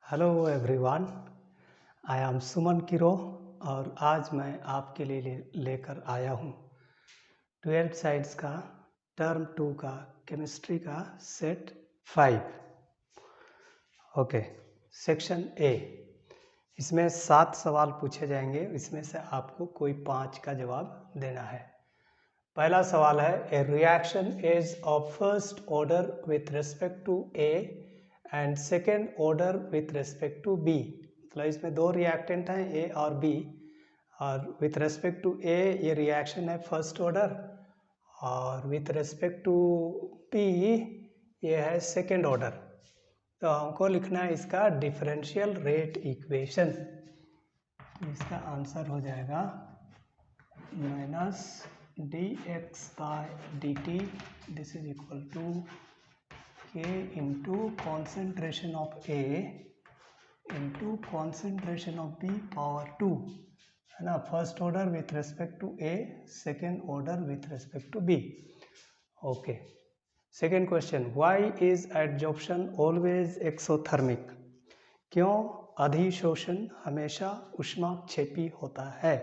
Hello everyone, I am Suman Kiro और आज मैं आपके लिए लेकर आया हूँ 12th साइंस का टर्म 2 का केमिस्ट्री का सेट 5। Okay, section A. इसमें 7 सवाल पूछे जाएंगे, इसमें से आपको कोई 5 का जवाब देना है। पहला सवाल है, a reaction is of first order with respect to A and second order with respect to B. मतलब इसमें दो रिएक्टेंट हैं, ए और बी, और विथ रिस्पेक्ट टू ए ये रिएक्शन है फर्स्ट ऑर्डर और विथ रिस्पेक्ट टू बी ये है सेकेंड ऑर्डर। तो हमको लिखना है इसका डिफरेंशियल रेट इक्वेशन। इसका आंसर हो जाएगा minus dx by dt, this is equal to k into concentration of A into concentration of B power 2, है ना। First order with respect to A, second order with respect to B। Okay, second question, why is adsorption always exothermic? क्यों अधिशोषण हमेशा ऊष्माक्षेपी होता है?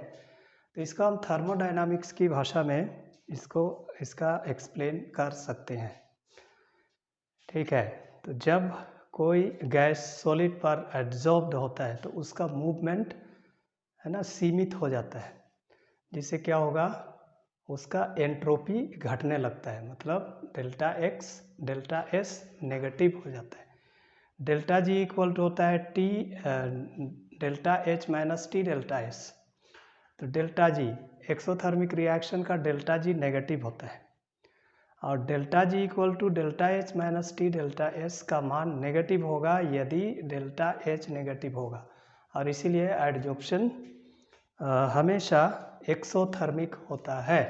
तो इसको हम थर्मोडायनामिक्स की भाषा में इसका एक्सप्लेन कर सकते हैं। ठीक है, तो जब कोई गैस सॉलिड पर एड्जॉर्ब्ड होता है तो उसका मूवमेंट है ना सीमित हो जाता है, जिससे क्या होगा, उसका एंट्रोपी घटने लगता है। मतलब delta X delta S negative हो जाता है। डेल्टा जी इक्वल टू होता है T delta H minus T delta S. तो डेल्टा जी एक्सोथर्मिक रिएक्शन का डेल्टा जी नेगेटिव होता है और delta G equal to delta H minus T delta S का मान नेगेटिव होगा यदि डेल्टा एच नेगेटिव होगा, और इसीलिए एडजॉर्प्शन हमेशा एक्सोथर्मिक होता है।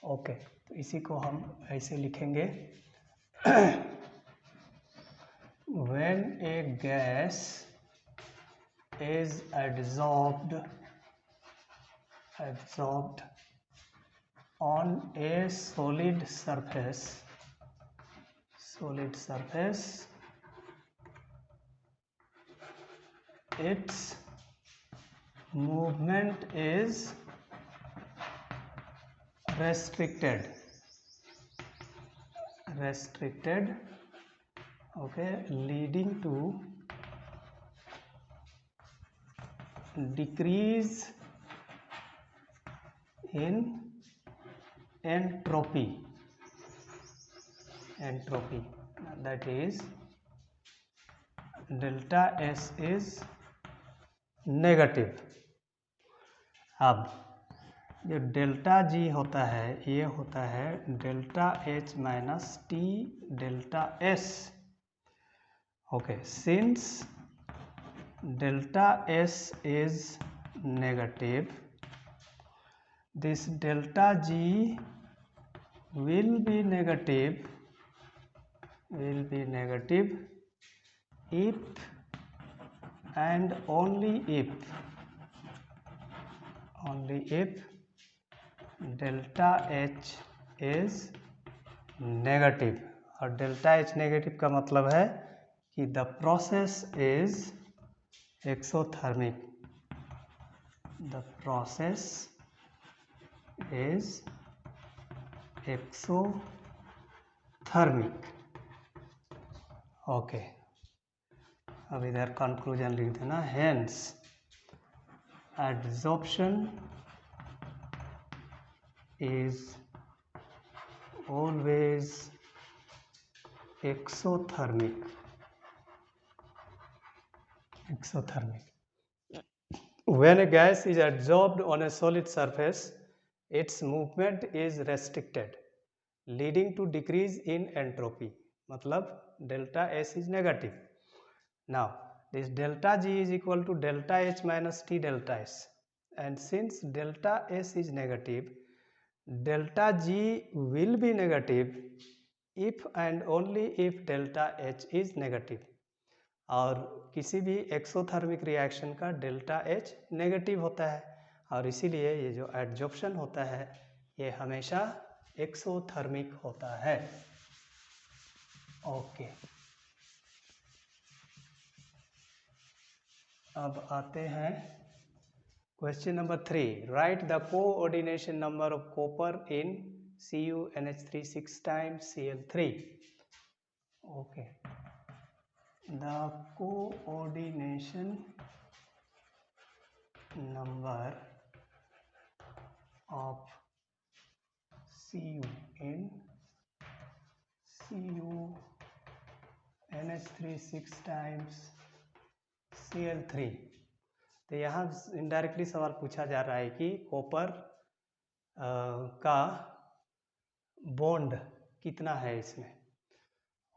ओके, तो इसी को हम ऐसे लिखेंगे when A gas is absorbed on a solid surface, its movement is restricted, okay, leading to decrease in entropy, that is delta S is negative। अब जो डेल्टा जी होता है ये होता है delta H minus T delta S. Okay, since delta S is negative, this delta G will be negative if and only if delta H is negative। और delta H negative का मतलब है कि the process is exothermic, the process is exothermic। Okay, अब इधर conclusion लिख देना, hence adsorption is always exothermic. When a gas is adsorbed on a solid surface, its movement is restricted, leading to decrease in entropy। मतलब delta S is negative। Now this delta G is equal to delta H minus T delta S, and since delta S is negative, delta G will be negative if and only if delta H is negative। और किसी भी exothermic reaction का delta H negative होता है, और इसीलिए ये जो एडजॉर्प्शन होता है ये हमेशा एक्सोथर्मिक होता है। ओके, अब आते हैं question number 3. Right the coordination number of copper in CuNH3 6 times Cl3. Okay, the coordination number of Cu in CuNH3 6 times Cl3. तो यहाँ इनडायरेक्टली सवाल पूछा जा रहा है कि कॉपर का बॉन्ड कितना है इसमें.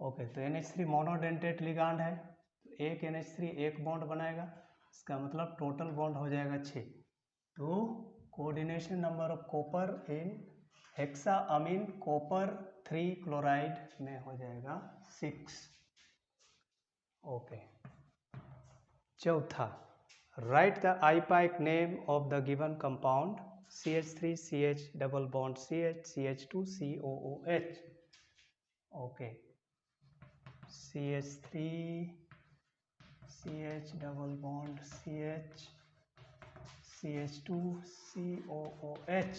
ओके, तो NH3 मोनोडेंटेट लिगांड है, तो एक NH3 एक बॉन्ड बनाएगा, इसका मतलब टोटल बॉन्ड हो जाएगा 6. तो coordination number of copper in hexaammine copper 3 chloride में हो जाएगा 6. ओके, चौथा, right the IUPAC name of the given compound CH3 CH double bond CH CH2 COOH. Okay, CH3 CH double bond CH CH2 COOH.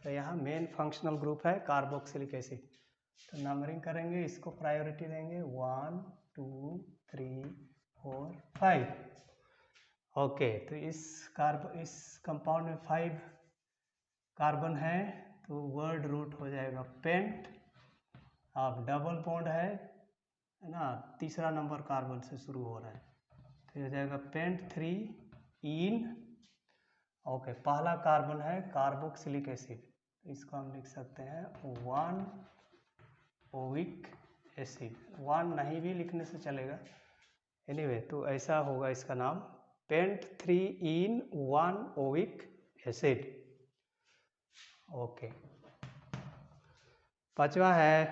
तो यहाँ main functional group है carboxylic acid. तो numbering करेंगे, इसको प्रायोरिटी देंगे 1 2 3 4 5. Okay, तो इस compound में 5 कार्बन है, तो वर्ड रूट हो जाएगा पेंट. अब डबल बॉन्ड है ना, तीसरा नंबर कार्बन से शुरू हो रहा है, तो हो जाएगा पेंट 3 इन. ओके, पहला कार्बन है कार्बोक्सिलिक एसिड, तो इसको हम लिख सकते हैं 1 ओविक एसिड. 1 नहीं भी लिखने से चलेगा, एनीवे तो ऐसा होगा इसका नाम, पेंट 3 इन 1 ओविक एसिड. ओके, पांचवा है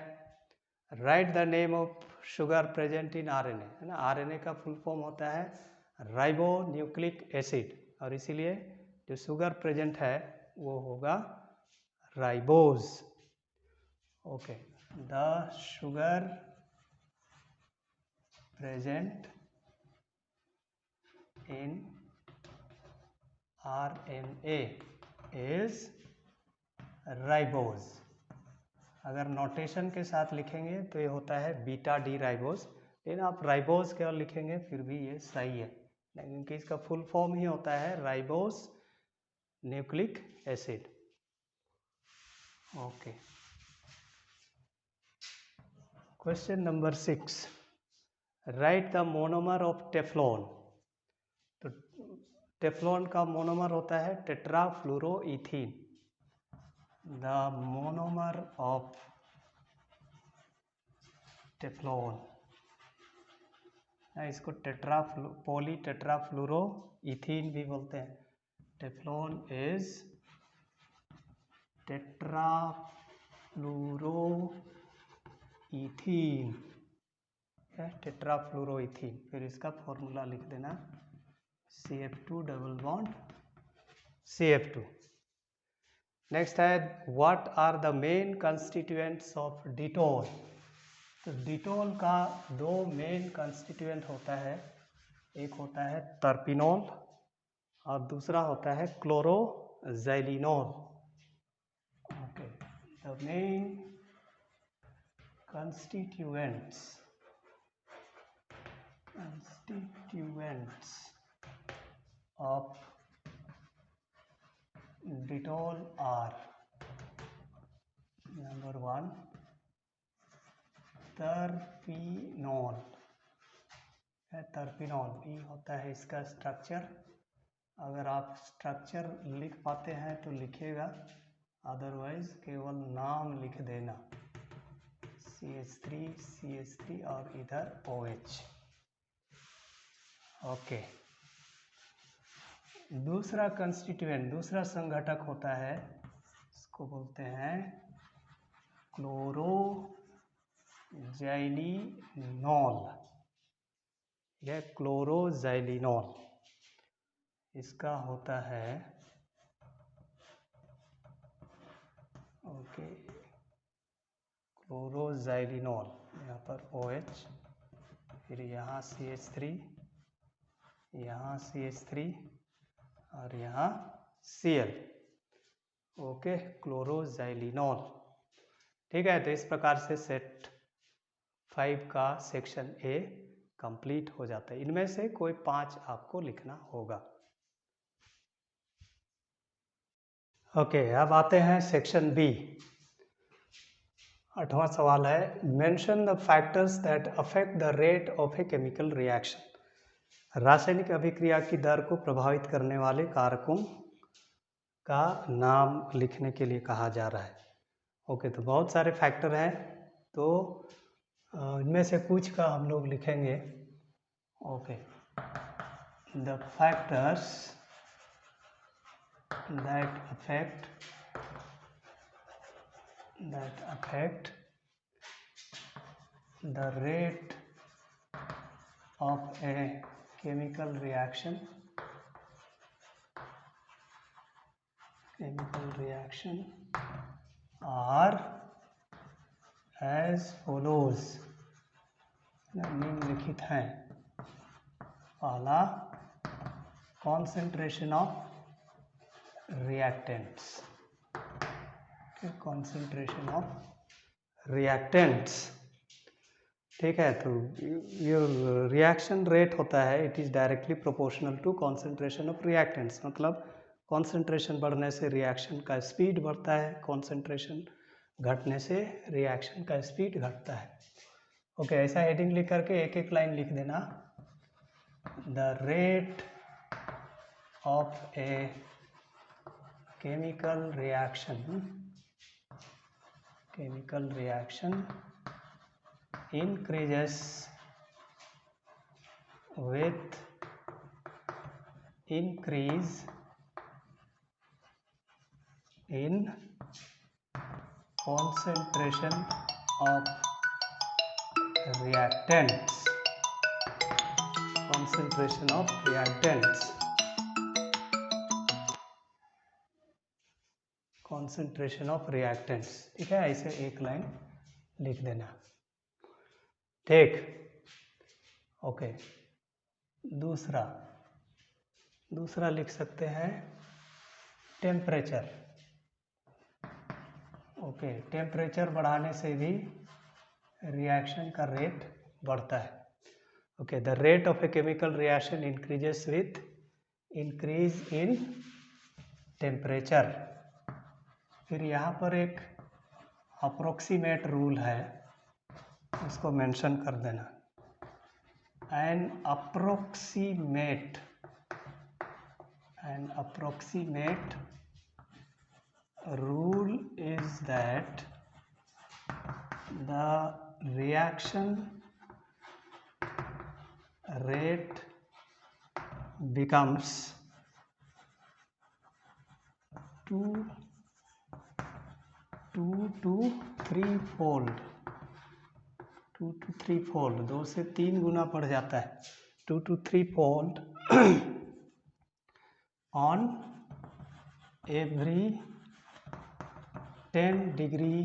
right the name of sugar present in RNA, है ना. RNA का फुल फॉर्म होता है राइबो न्यूक्लिक एसिड, और इसीलिए जो शुगर प्रेजेंट है वो होगा ribose. Okay, the sugar present in RNA is ribose. अगर नोटेशन के साथ लिखेंगे तो ये होता है बीटा डी राइबोज, लेकिन आप राइबोज केवल लिखेंगे फिर भी ये सही है, क्योंकि इसका फुल फॉर्म ही होता है ribose nucleic acid. Okay, question number 6. Right the monomer of Teflon. तो टेफ्लॉन का मोनोमर होता है tetrafluoroethene. The monomer of Teflon, इसको पॉली टेट्राफ्लोरोइथीन भी बोलते हैं. Teflon is tetrafluoroethene, tetrafluoroethene. फिर इसका फॉर्मूला लिख देना CF2 double bond CF2. Next है what are the main constituents of Dettol. तो डिटोल का 2 मेन कंस्टिट्यूएंट होता है, एक होता है टर्पिनोल और दूसरा होता है chloroxylenol. Okay, the main constituents of Dettol are number 1 terpineol. Terpineol ये होता है इसका स्ट्रक्चर. अगर आप स्ट्रक्चर लिख पाते हैं तो लिखिएगा, अदरवाइज केवल नाम लिख देना CH3 और इधर OH. ओके, दूसरा कंस्टिट्यूएंट, दूसरा संघटक होता है, इसको बोलते हैं क्लोरोजैलिनोल. यह क्लोरोजैलिनोल इसका होता है ओके क्लोरोजैलिनोल, यहाँ पर OH, फिर यहाँ CH3 यहाँ CH3 और यहाँ Cl। Okay, chloroxylenol. ठीक है, तो इस प्रकार से सेट 5 का सेक्शन ए कंप्लीट हो जाता है। इनमें से कोई 5 आपको लिखना होगा। ओके, अब आते हैं सेक्शन बी। 8वां सवाल है, mention the factors that affect the rate of a chemical reaction. रासायनिक अभिक्रिया की दर को प्रभावित करने वाले कारकों का नाम लिखने के लिए कहा जा रहा है। ओके, तो बहुत सारे फैक्टर हैं, तो इनमें से कुछ का हम लोग लिखेंगे। Okay, the factors that affect the rate of a chemical reaction are as follows, निम्नलिखित हैं। पहला, concentration of reactants, concentration of reactants। ठीक है, तो ये रिएक्शन रेट होता है, it is directly proportional to concentration of reactants. मतलब कॉन्सेंट्रेशन बढ़ने से रिएक्शन का स्पीड बढ़ता है, कॉन्सेंट्रेशन घटने से रिएक्शन का स्पीड घटता है। ओके, ऐसा हेडिंग लिख करके एक एक लाइन लिख देना। The rate of a chemical reaction increases with increase in concentration of reactants, ठीक है, ऐसे एक लाइन लिख देना। ठीक, ओके। दूसरा लिख सकते हैं टेम्परेचर। ओके, टेम्परेचर बढ़ाने से भी रिएक्शन का रेट बढ़ता है। Okay, the rate of a chemical reaction increases with increase in temperature. फिर यहाँ पर एक अप्रोक्सीमेट रूल है, उसको मेंशन कर देना। An approximate rule is that the reaction rate becomes 2 to 3 fold, 2 से 3 गुना बढ़ जाता है, 2 to 3 fold on every 10 degree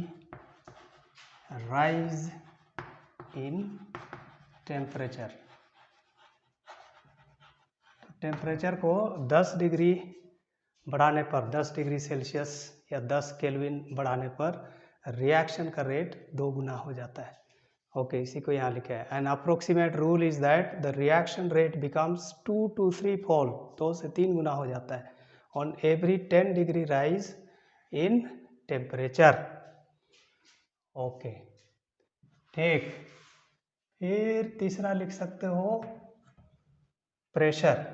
rise in temperature। Temperature को 10 डिग्री बढ़ाने पर, 10 डिग्री सेल्सियस या 10 केल्विन बढ़ाने पर रिएक्शन का रेट 2 गुना हो जाता है। ओके, इसी को यहाँ लिखा है। N approximate rule is that the reaction rate becomes 2 to 3 fold, 2 से 3 गुना हो जाता है, on every 10 degree rise in temperature. Okay, ठीक। फिर तीसरा लिख सकते हो प्रेशर।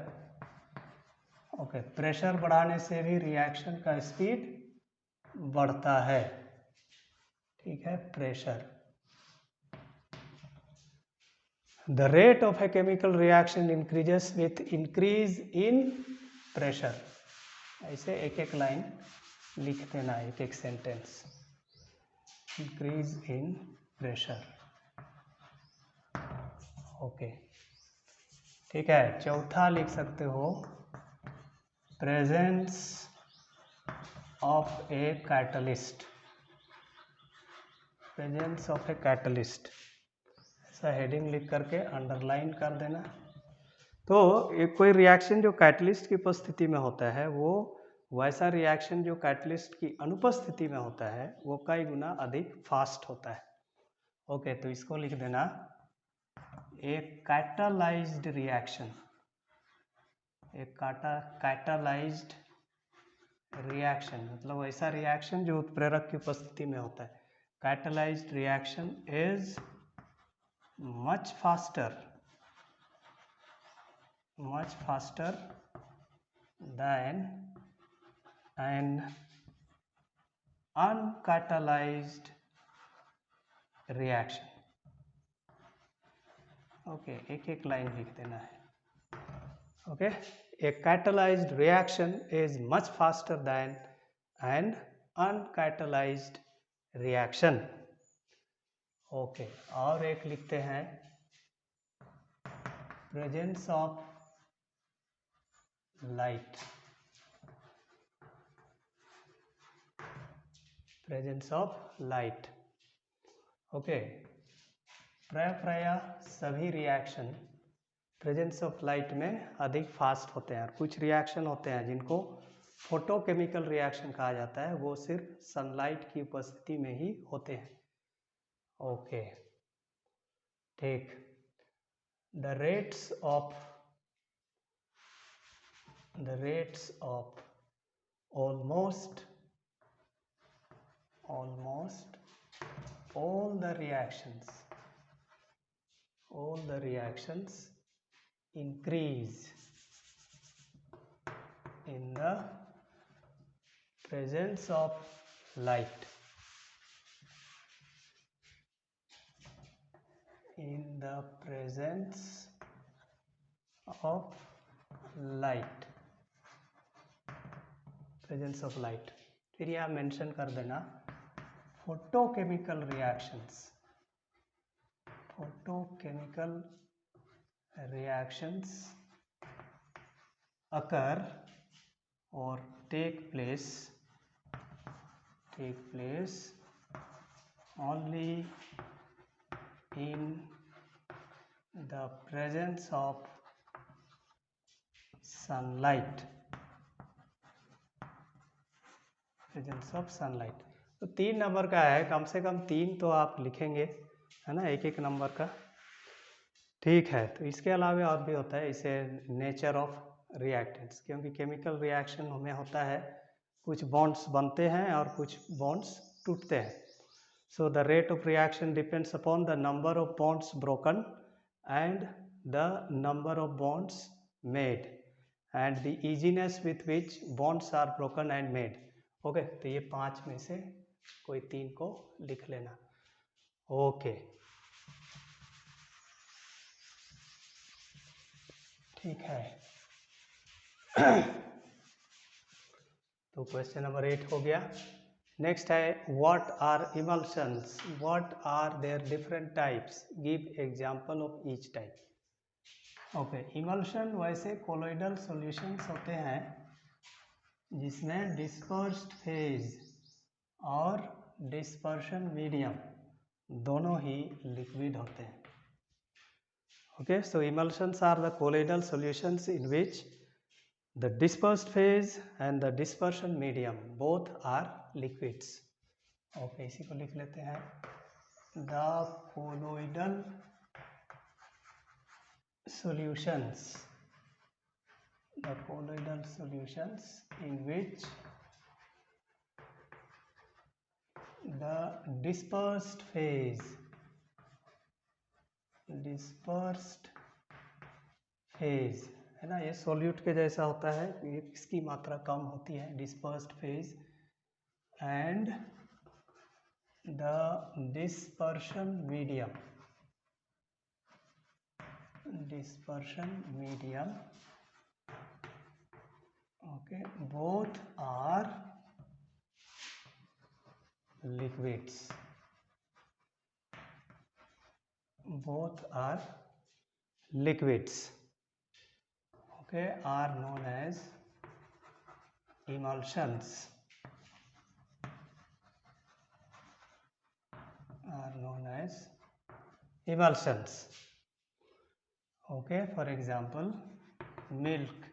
ओके, प्रेशर बढ़ाने से भी रिएक्शन का स्पीड बढ़ता है। ठीक है, pressure. The rate of a chemical reaction increases with increase in pressure। ऐसे एक एक लाइन लिख देना, एक एक sentence. Increase in pressure। Okay, ठीक है। चौथा लिख सकते हो presence of a catalyst। Presence of a catalyst, ऐसा हेडिंग लिख करके अंडरलाइन कर देना। तो एक कोई रिएक्शन जो कैटलिस्ट की उपस्थिति में होता है वो वैसा रिएक्शन जो कैटलिस्ट की अनुपस्थिति में होता है वो कई गुना अधिक फास्ट होता है। ओके, तो इसको लिख देना, एक कैटालाइज्ड रिएक्शन, एक कैटालाइज्ड रिएक्शन मतलब ऐसा रिएक्शन जो उत्प्रेरक की उपस्थिति में होता है। Catalysed reaction is much faster than an uncatalyzed reaction. Okay, एक एक लाइन लिख देना है। Okay, a catalyzed reaction is much faster than an uncatalyzed reaction. Okay, और एक लिखते हैं, presence of light, presence of light. Okay, प्राय सभी रिएक्शन प्रेजेंस ऑफ लाइट में अधिक फास्ट होते हैं और कुछ रिएक्शन होते हैं जिनको फोटोकेमिकल रिएक्शन कहा जाता है, वो सिर्फ सनलाइट की उपस्थिति में ही होते हैं। ओके, ठीक। The rates of almost all the reactions increase in the presence of light. In the presence of light, presence of light। फिर यहाँ मेंशन कर देना photochemical reactions occur or take place only in the presence of sunlight, तो 3 number का है, कम से कम 3 तो आप लिखेंगे, है ना, एक एक नंबर का। ठीक है, तो इसके अलावा और भी होता है, इसे नेचर ऑफ रिएक्टेंट्स, क्योंकि केमिकल रिएक्शन में होता है कुछ बॉन्ड्स बनते हैं और कुछ बॉन्ड्स टूटते हैं। So the rate of reaction depends upon the number of bonds broken and the number of bonds made and the easiness with which bonds are broken and made. Okay, तो ये 5 में से कोई 3 को लिख लेना। ओके, ठीक है। तो क्वेश्चन नंबर 8 हो गया। नेक्स्ट है, what are emulsions, what are their different types, give example of each type. Okay, emulsion वैसे कोलोइडल सॉल्यूशंस होते हैं जिसमें डिस्पर्स्ड फेज और डिस्पर्शन मीडियम दोनों ही लिक्विड होते हैं। Okay, so emulsions are the colloidal solutions in which the dispersed phase and the dispersion medium both are liquids. Okay, इसी को लिख लेते हैं, the colloidal solutions in which the dispersed phase है ना, ये सोल्यूट के जैसा होता है, इसकी मात्रा कम होती है, dispersed phase and the dispersion medium okay, both are liquids, okay, are known as emulsions, okay, for example milk,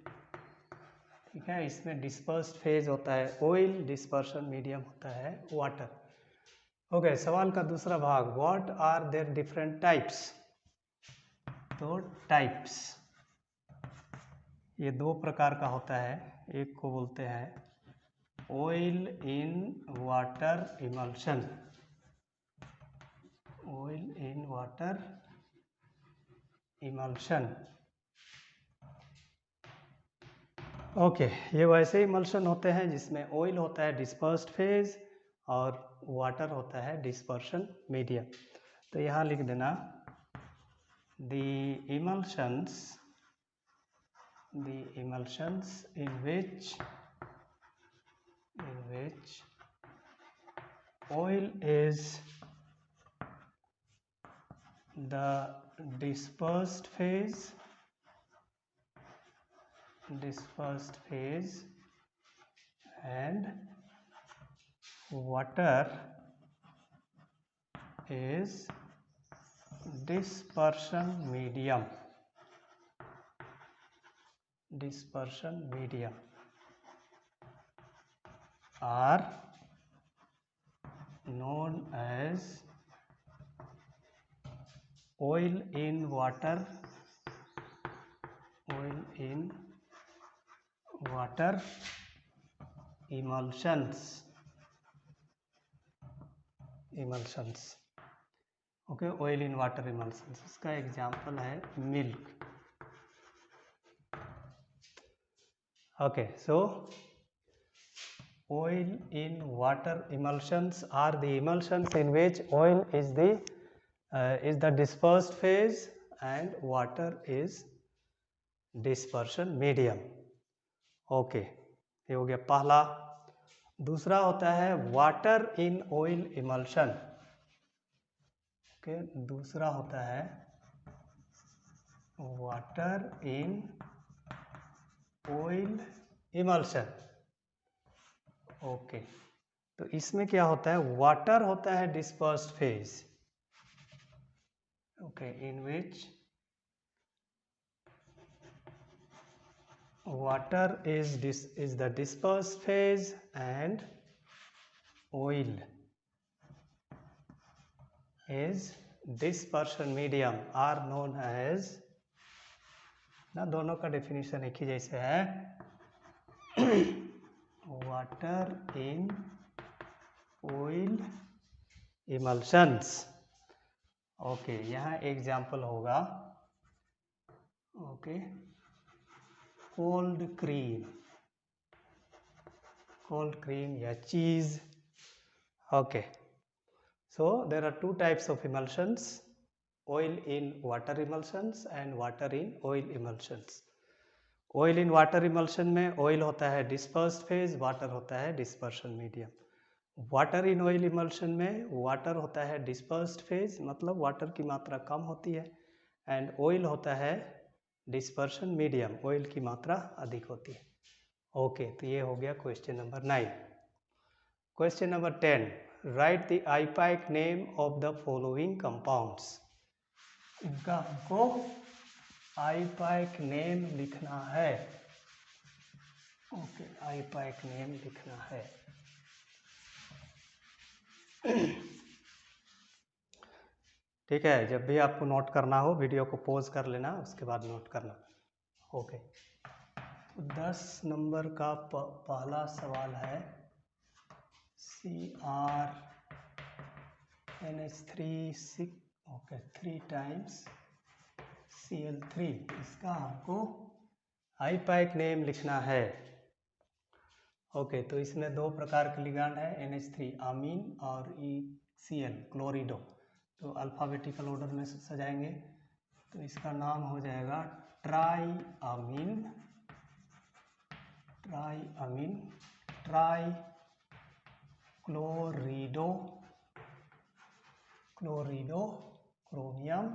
ठीक है, इसमें डिस्पर्स्ड फेज होता है ऑयल, डिस्पर्शन मीडियम होता है वाटर। ओके, सवाल का दूसरा भाग, what are their different types. तो टाइप्स ये दो प्रकार का होता है, एक को बोलते हैं oil in water emulsion, oil in water emulsion. Okay, ये वैसे इमल्शन होते हैं जिसमें ऑयल होता है डिस्पर्स्ड फेज और वाटर होता है डिस्पर्शन मीडियम। तो यहाँ लिख देना the emulsions in which oil is the dispersed phase and water is dispersion medium are known as oil in water emulsions। Okay, oil in water emulsions, इसका example है milk. Okay, so oil in water emulsions are the emulsions in which oil is the dispersed phase and water is dispersion medium। Okay, ये हो गया पहला। दूसरा होता है water in oil emulsion. Okay, दूसरा होता है water in oil emulsion. Okay, तो इसमें क्या होता है, वाटर होता है dispersed phase, okay, in which water is the dispersed phase and oil is dispersion medium are known as, ना दोनों का डेफिनेशन एक ही जैसे है, water in oil emulsions. Okay, यहाँ एग्जाम्पल होगा, ओके, कोल्ड क्रीम या चीज। Okay, so there are two types of emulsions, oil in water emulsions and water in oil emulsions। oil in water emulsion में oil होता है dispersed phase, water होता है dispersion medium। water in oil emulsion में water होता है dispersed phase, मतलब water की मात्रा कम होती है, and oil होता है dispersion medium, oil की मात्रा अधिक होती है। ओके, तो ये हो गया question number 9। Question number 10, right the IUPAC name of the following compounds. इनका हमको आईपैक नेम लिखना है। ओके, आईपैक नेम लिखना है। ठीक है, जब भी आपको नोट करना हो वीडियो को पॉज कर लेना, उसके बाद नोट करना। ओके, तो 10 नंबर का पहला सवाल है CrNH3 ओके 3 टाइम्स Cl3, इसका हमको आईपैक नेम लिखना है। ओके, तो इसमें दो प्रकार के लिगांड है, NH3 अमीन और Cl क्लोरिडो। तो अल्फ़ाबेटिकल ऑर्डर में सजाएंगे, तो इसका नाम हो जाएगा tri tri chlorido chromium.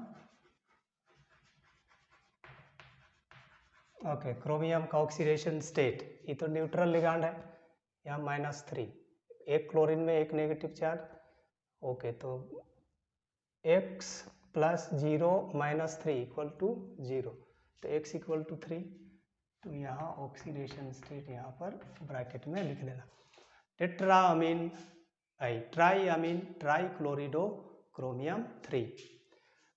Okay, chromium का ऑक्सीडेशन स्टेट, ये तो न्यूट्रल लिगांड है, यहाँ -3, एक क्लोरीन में एक नेगेटिव चार्ज। ओके, तो X plus 0 minus 3 equal to 0, तो x इक्वल टू 3, तो यहाँ ऑक्सीडेशन स्टेट यहाँ पर ब्रैकेट में लिख देना। टेट्राअमीन ट्राईअमीन ट्राईक्लोरिडो क्रोमियम 3।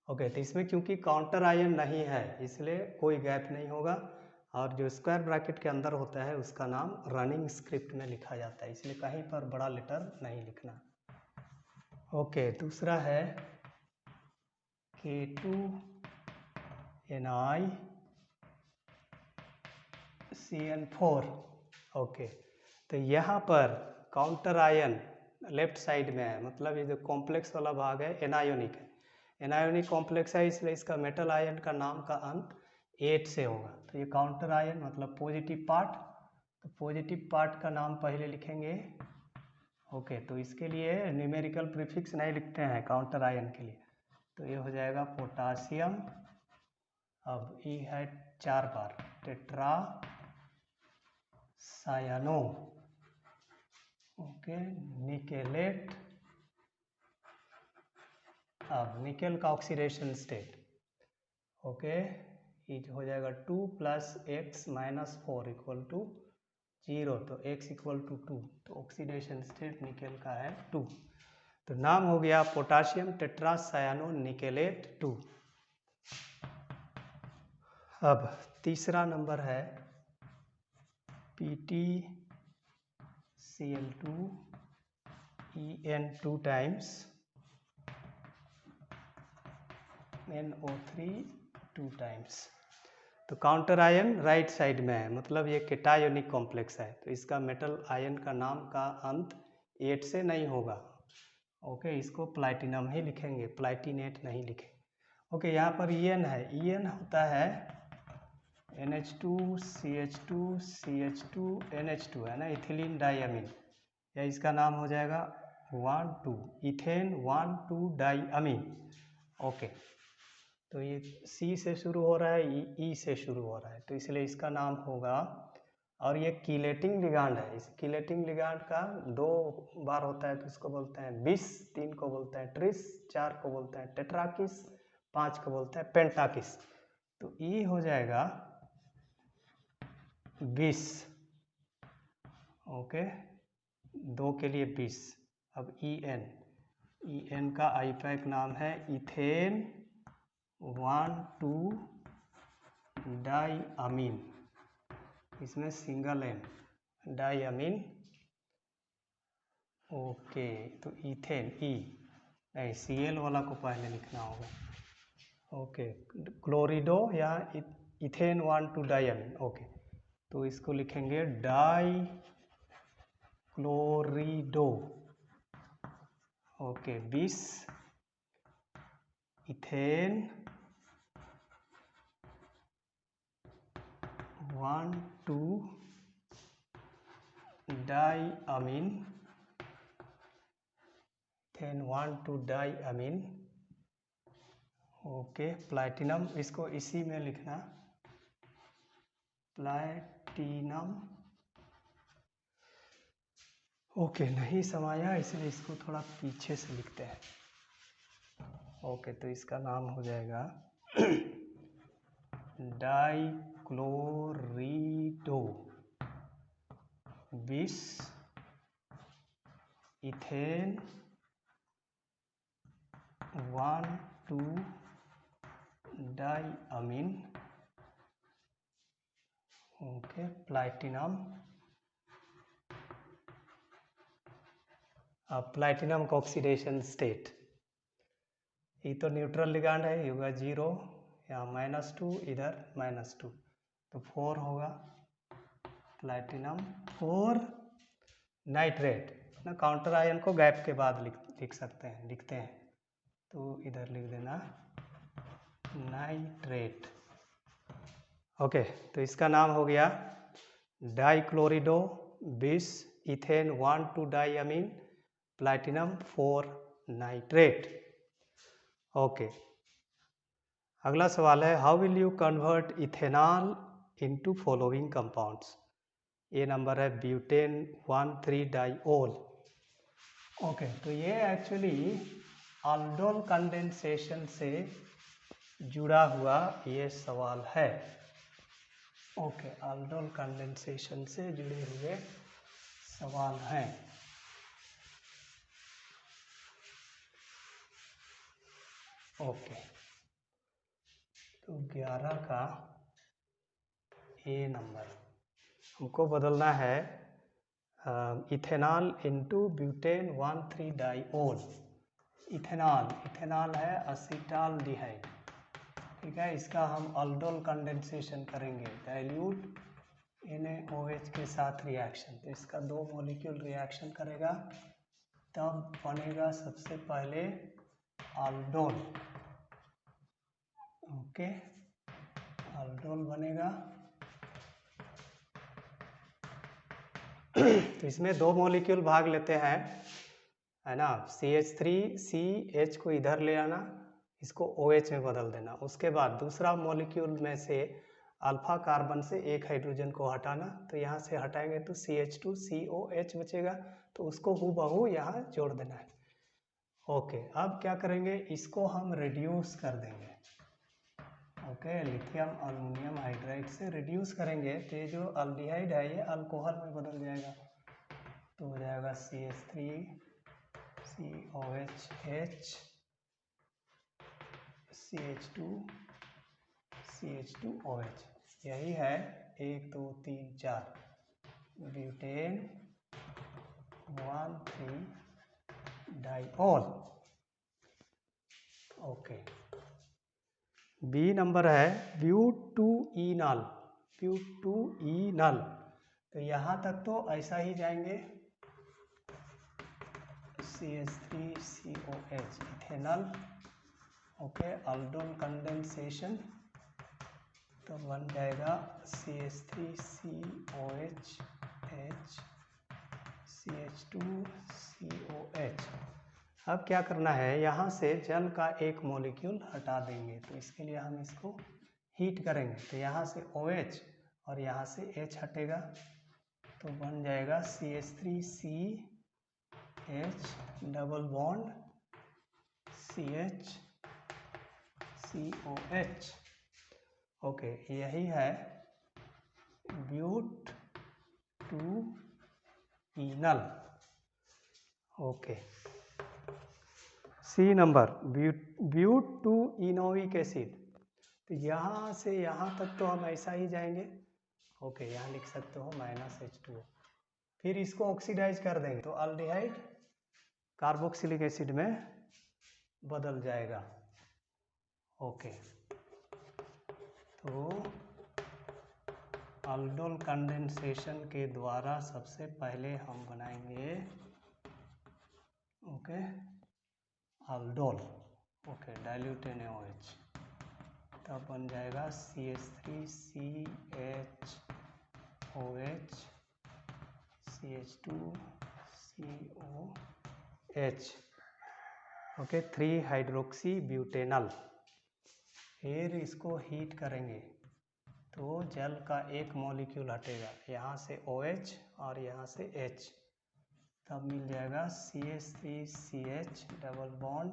ओके, तो इसमें क्योंकि काउंटर आयन नहीं है इसलिए कोई गैप नहीं होगा, और जो स्क्वायर ब्रैकेट के अंदर होता है उसका नाम रनिंग स्क्रिप्ट में लिखा जाता है, इसलिए कहीं पर बड़ा लेटर नहीं लिखना। ओके, दूसरा है K2NiCN4। ओके, तो यहाँ पर काउंटर आयन लेफ्ट साइड में है, मतलब ये जो कॉम्प्लेक्स वाला भाग है एनायोनिक है, एनायोनिक कॉम्प्लेक्स है, इसलिए इसका मेटल आयन का नाम का अंत 8 से होगा। तो ये काउंटर आयन मतलब पॉजिटिव पार्ट, तो पॉजिटिव पार्ट का नाम पहले लिखेंगे। ओके, तो इसके लिए न्यूमेरिकल प्रीफिक्स नहीं लिखते हैं काउंटर आयन के लिए, तो ये हो जाएगा पोटासियम। अब ई है 4 बार टेट्रा सायानो। ओके, निकेलेट। अब निकेल का ऑक्सीडेशन स्टेट, ओके, ये हो जाएगा 2 + x - 4 इक्वल टू 0, तो x इक्वल टू 2, तो ऑक्सीडेशन स्टेट निकेल का है 2, तो नाम हो गया पोटासियम टेट्रासायानो निकेलेट 2। अब तीसरा नंबर है PtCl2En2 टाइम्स NO3 2 टाइम्स। तो काउंटर आयन राइट साइड में है, मतलब ये केटायोनिक कॉम्प्लेक्स है, तो इसका मेटल आयन का नाम का अंत 8 से नहीं होगा। ओके, इसको प्लैटिनम ही लिखेंगे, प्लैटिनेट नहीं लिखेंगे। ओके, यहाँ पर EN है, EN होता है NH2CH2CH2NH2 है ना, इथिलीन डाइअमीन, या इसका नाम हो जाएगा 1,2 इथेन 1,2 डाइअमीन। ओके, तो ये C से शुरू हो रहा है, E से शुरू हो रहा है, तो इसलिए इसका नाम होगा, और ये कीलेटिंग लिगांड है, इस कीलेटिंग लिगांड का 2 बार होता है, तो इसको बोलते हैं बिस, 3 को बोलते हैं ट्रिस, 4 को बोलते हैं टेट्राकिस, 5 को बोलते हैं पेंटाकिस, तो E हो जाएगा 20। ओके, 2 के लिए 20। अब EN का आईपैक नाम है इथेन 1,2 डाइअमीन, इसमें सिंगल N डाइअमीन। ओके, तो इथेन नहीं, Cl वाला को पहले लिखना होगा। ओके, क्लोरिडो या इथेन 1,2 डाइअमीन। ओके, तो इसको लिखेंगे di chlorido. Okay, 20 ethane 1,2 diamine, ethane 1,2 diamine. Okay, platinum, इसको इसी में लिखना प्लैटिनम। ओके, नहीं समाया इसलिए इसको थोड़ा पीछे से लिखते हैं। ओके, तो इसका नाम हो जाएगा dichlorido 20 ethane 1,2 diamine. Okay, platinum. अब प्लैटिनम का ऑक्सीडेशन स्टेट, ये तो न्यूट्रल लिगांड है, ये होगा 0, यहाँ -2, इधर -2, तो 4 होगा प्लैटिनम 4 नाइट्रेट ना, काउंटर आयन को गैप के बाद लिख सकते हैं, लिखते हैं, तो इधर लिख देना नाइट्रेट। ओके, तो इसका नाम हो गया dichlorido 20 ethane 1,2 diamine platinum 4 nitrate. Okay, अगला सवाल है how will you convert ethanol into following compounds. ये नंबर है ब्यूटेन 1,3 डाइओल। ओके, तो ये एक्चुअली aldol कंडेंसेशन से जुड़ा हुआ ये सवाल है। ओके, aldol कंडेंसेशन से जुड़े हुए सवाल हैं। ओके, तो 11 का ए नंबर हमको बदलना है इथेनॉल इंटू ब्यूटेन 1,3-डाइओल। इथेनॉल है असीटाल्डिहाइड, ठीक है। इसका हम aldol कंडेंसेशन करेंगे, डाइल्यूट NaOH के साथ रिएक्शन। तो इसका 2 मॉलिक्यूल रिएक्शन करेगा, तब बनेगा सबसे पहले aldol। ओके, aldol बनेगा। तो इसमें 2 मॉलिक्यूल भाग लेते हैं, है ना। CH3CH को इधर ले आना, इसको OH में बदल देना। उसके बाद दूसरा मॉलिक्यूल में से अल्फा कार्बन से एक हाइड्रोजन को हटाना। तो यहाँ से हटाएंगे तो CH2COH बचेगा, तो उसको हूबहू यहाँ जोड़ देना है। ओके, अब क्या करेंगे, इसको हम रिड्यूस कर देंगे। ओके, लिथियम अल्युमिनियम हाइड्राइड से रिड्यूस करेंगे तो ये जो अल्डिहाइड है ये अल्कोहल में बदल जाएगा। तो हो जाएगा CH3COHH CH2CH2OH। यही है 1 2 3 4 ब्यूटेन 1,3-डाइओल। ओके, बी नंबर है ब्यूटूइनॉल। ब्यूटूइनॉल, तो यहाँ तक तो ऐसा ही जाएंगे, CH3COH ethanol. Okay, aldol condensation, तो बन जाएगा CH3COH CH2COH। अब क्या करना है, यहाँ से जल का एक मॉलिक्यूल हटा देंगे। तो इसके लिए हम इसको हीट करेंगे। तो यहाँ से OH और यहाँ से H हटेगा, तो बन जाएगा CH3CH double bond CH COH। Okay, यही है butenol. Okay, C number butenoic acid. तो यहाँ से यहाँ तक तो हम ऐसा ही जाएंगे। ओके, यहाँ लिख सकते हो -H2O। फिर इसको ऑक्सीडाइज कर देंगे तो अल्डिहाइड कार्बोक्सिलिक एसिड में बदल जाएगा। ओके, तो aldol कंडेंसेशन के द्वारा सबसे पहले हम बनाएंगे okay aldol। Okay, dilute NaOH, तब बन जाएगा CH3CHOH CH2COH। Okay, three hydroxy butanol. फिर इसको हीट करेंगे तो जल का एक मॉलिक्यूल हटेगा, यहाँ से OH और यहाँ से H, तब मिल जाएगा CH3CH double bond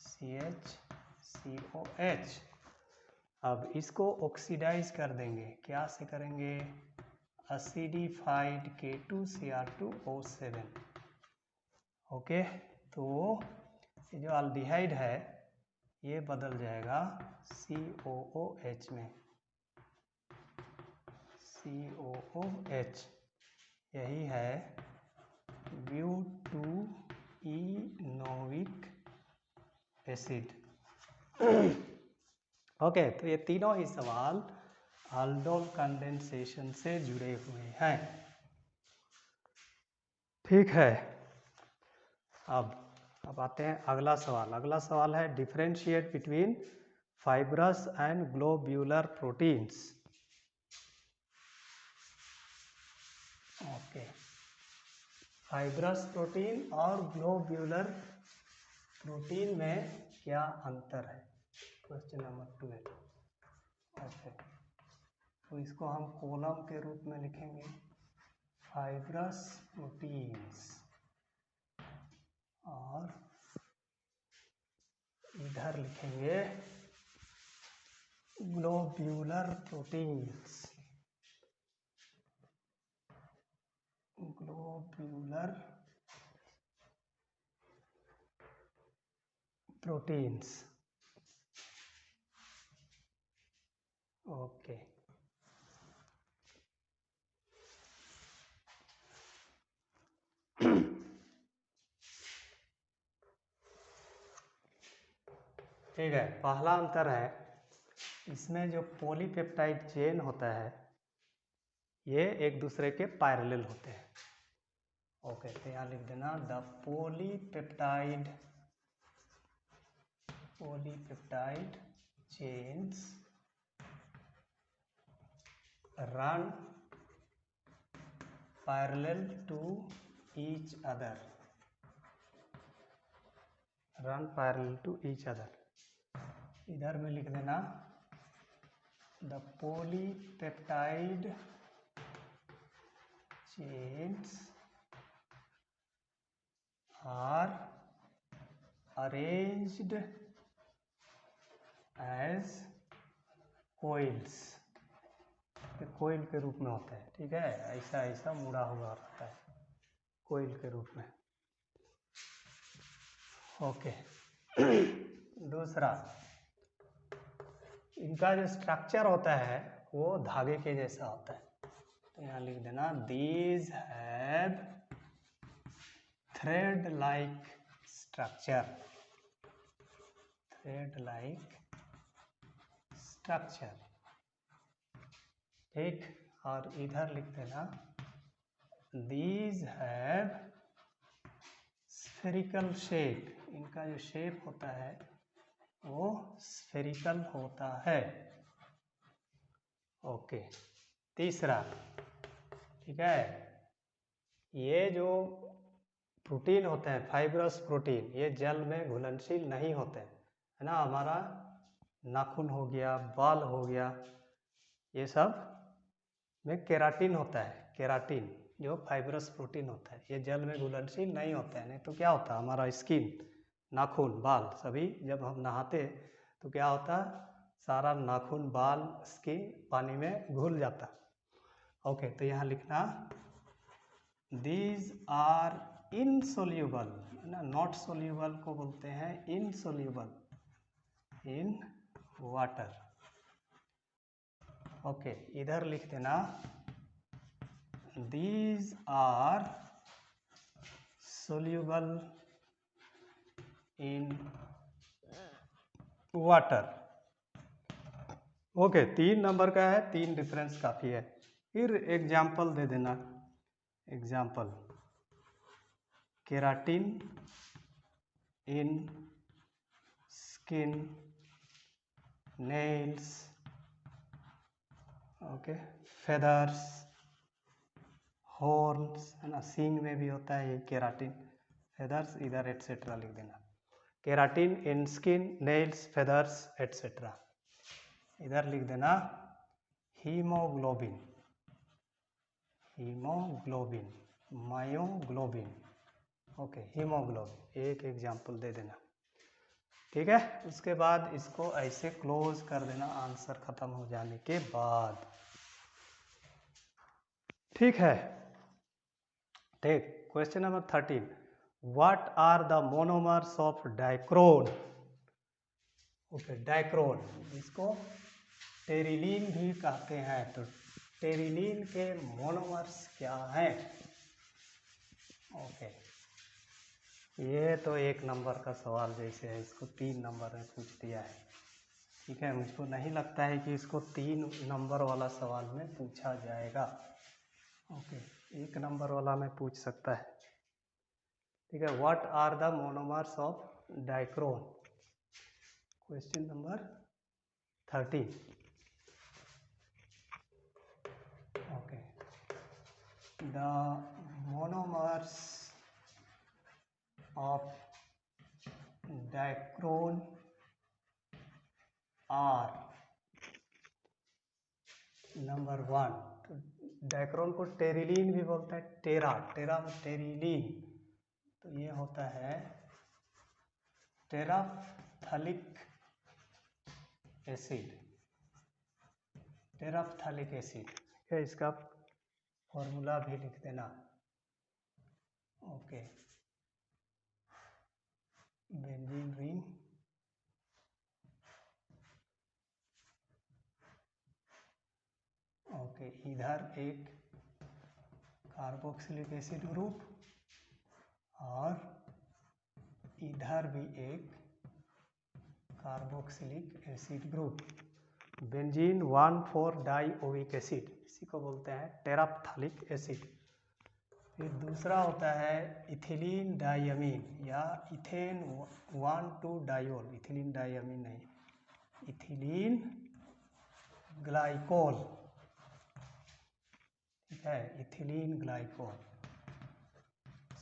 CH COH। अब इसको ऑक्सीडाइज कर देंगे, क्या से करेंगे, एसिडिफाइड K2Cr2O7। ओके, तो ये जो अल्डिहाइड है ये बदल जाएगा COOH में, COOH। यही है ब्यूटूइनोइक एसिड। ओके, तो ये तीनों ही सवाल aldol कंडेंसेशन से जुड़े हुए हैं। ठीक है, अब आते हैं अगला सवाल। अगला सवाल है differentiate between fibrous and globular proteins. Okay, fibrous protein और ग्लोब्यूलर प्रोटीन में क्या अंतर है, क्वेश्चन नंबर 12। ओके, तो इसको हम कॉलम के रूप में लिखेंगे, फाइब्रस प्रोटीन्स और इधर लिखेंगे globular proteins, globular proteins. Okay, ठीक है। पहला अंतर है, इसमें जो पॉलीपेप्टाइड चेन होता है ये एक दूसरे के पैरेलल होते हैं। ओके, तो यहाँ लिख देना the polypeptide chains run parallel to each other, run parallel to each other। इधर में लिख देना the polypeptide chains are arranged as coils, कोयल के रूप में होता है। ठीक है, ऐसा ऐसा मुड़ा हुआ रहता है कोयल के रूप में। ओके, दूसरा, इनका जो स्ट्रक्चर होता है वो धागे के जैसा होता है। तो यहाँ लिख देना these have thread like structure, thread like structure. ठीक, और इधर लिख देना दीज हैव स्फेरिकल शेप, इनका जो शेप होता है वो स्फेरिकल होता है। ओके, तीसरा, ठीक है, ये जो प्रोटीन होते हैं फाइब्रस प्रोटीन, ये जल में घुलनशील नहीं होते हैं, है ना। हमारा नाखून हो गया, बाल हो गया, ये सब में केराटिन होता है, केराटिन जो फाइब्रस प्रोटीन होता है, ये जल में घुलनशील नहीं होता है। नहीं तो क्या होता है, हमारा स्किन, नाखून, बाल सभी जब हम नहाते तो क्या होता, सारा नाखून, बाल, स्किन पानी में घुल जाता। ओके, तो यहाँ लिखना दीज आर इनसोल्यूबल, है ना, नॉट सोल्यूबल को बोलते हैं इनसोल्यूबल इन वाटर। ओके, इधर लिख देना these are soluble in water। Okay, 3 number का है, 3 डिफरेंस काफ़ी है। फिर एग्जाम्पल दे देना, example keratin in skin, nails, okay, feathers, horns, है ना, सींग में भी होता है ये केराटिन, फेदर्स, इधर एटसेट्रा लिख देना, keratin in skin, nails, feathers etcetera. इधर लिख देना haemoglobin, haemoglobin, myoglobin. Okay, haemoglobin, एक एग्जाम्पल दे देना। ठीक है, उसके बाद इसको ऐसे क्लोज कर देना आंसर खत्म हो जाने के बाद। ठीक है, ठीक, question number 13, what are the monomers of Dacron. Okay, Dacron, इसको टेरिलीन भी कहते हैं, तो टेरिलीन के मोनोमर्स क्या हैं। ओके, ये तो 1 नंबर का सवाल जैसे है, इसको 3 नंबर में पूछ दिया है। ठीक है, मुझको नहीं लगता है कि इसको 3 नंबर वाला सवाल में पूछा जाएगा। ओके, 1 नंबर वाला में पूछ सकता है। ठीक है, what are the monomers of Dacron, question number 13। Okay, the monomers of Dacron are, number 1, तो डाइक्रोन को टेरिलीन भी बोलता है, टेरा, टेरा में टेरिलीन, तो ये होता है टेराफ्थलीन, टेराफ्थैलिक एसिड, टेराफ्थैलिक एसिड है, इसका फॉर्मूला भी लिख देना। ओके, बेंजीन रिंग, ओके, इधर एक कार्बोक्सिलिक एसिड ग्रुप और इधर भी एक कार्बोक्सिलिक एसिड ग्रुप, बेंजीन 1,4-डाइओइक एसिड, इसी को बोलते हैं टेराफ्थैलिक एसिड। फिर दूसरा होता है इथिलीन डाइअमीन या इथेन 1,2-डाइओल, इथिलीन डाइअमीन नहीं, इथिलीन ग्लाइकोल, ठीक है, इथिलीन ग्लाइकोल,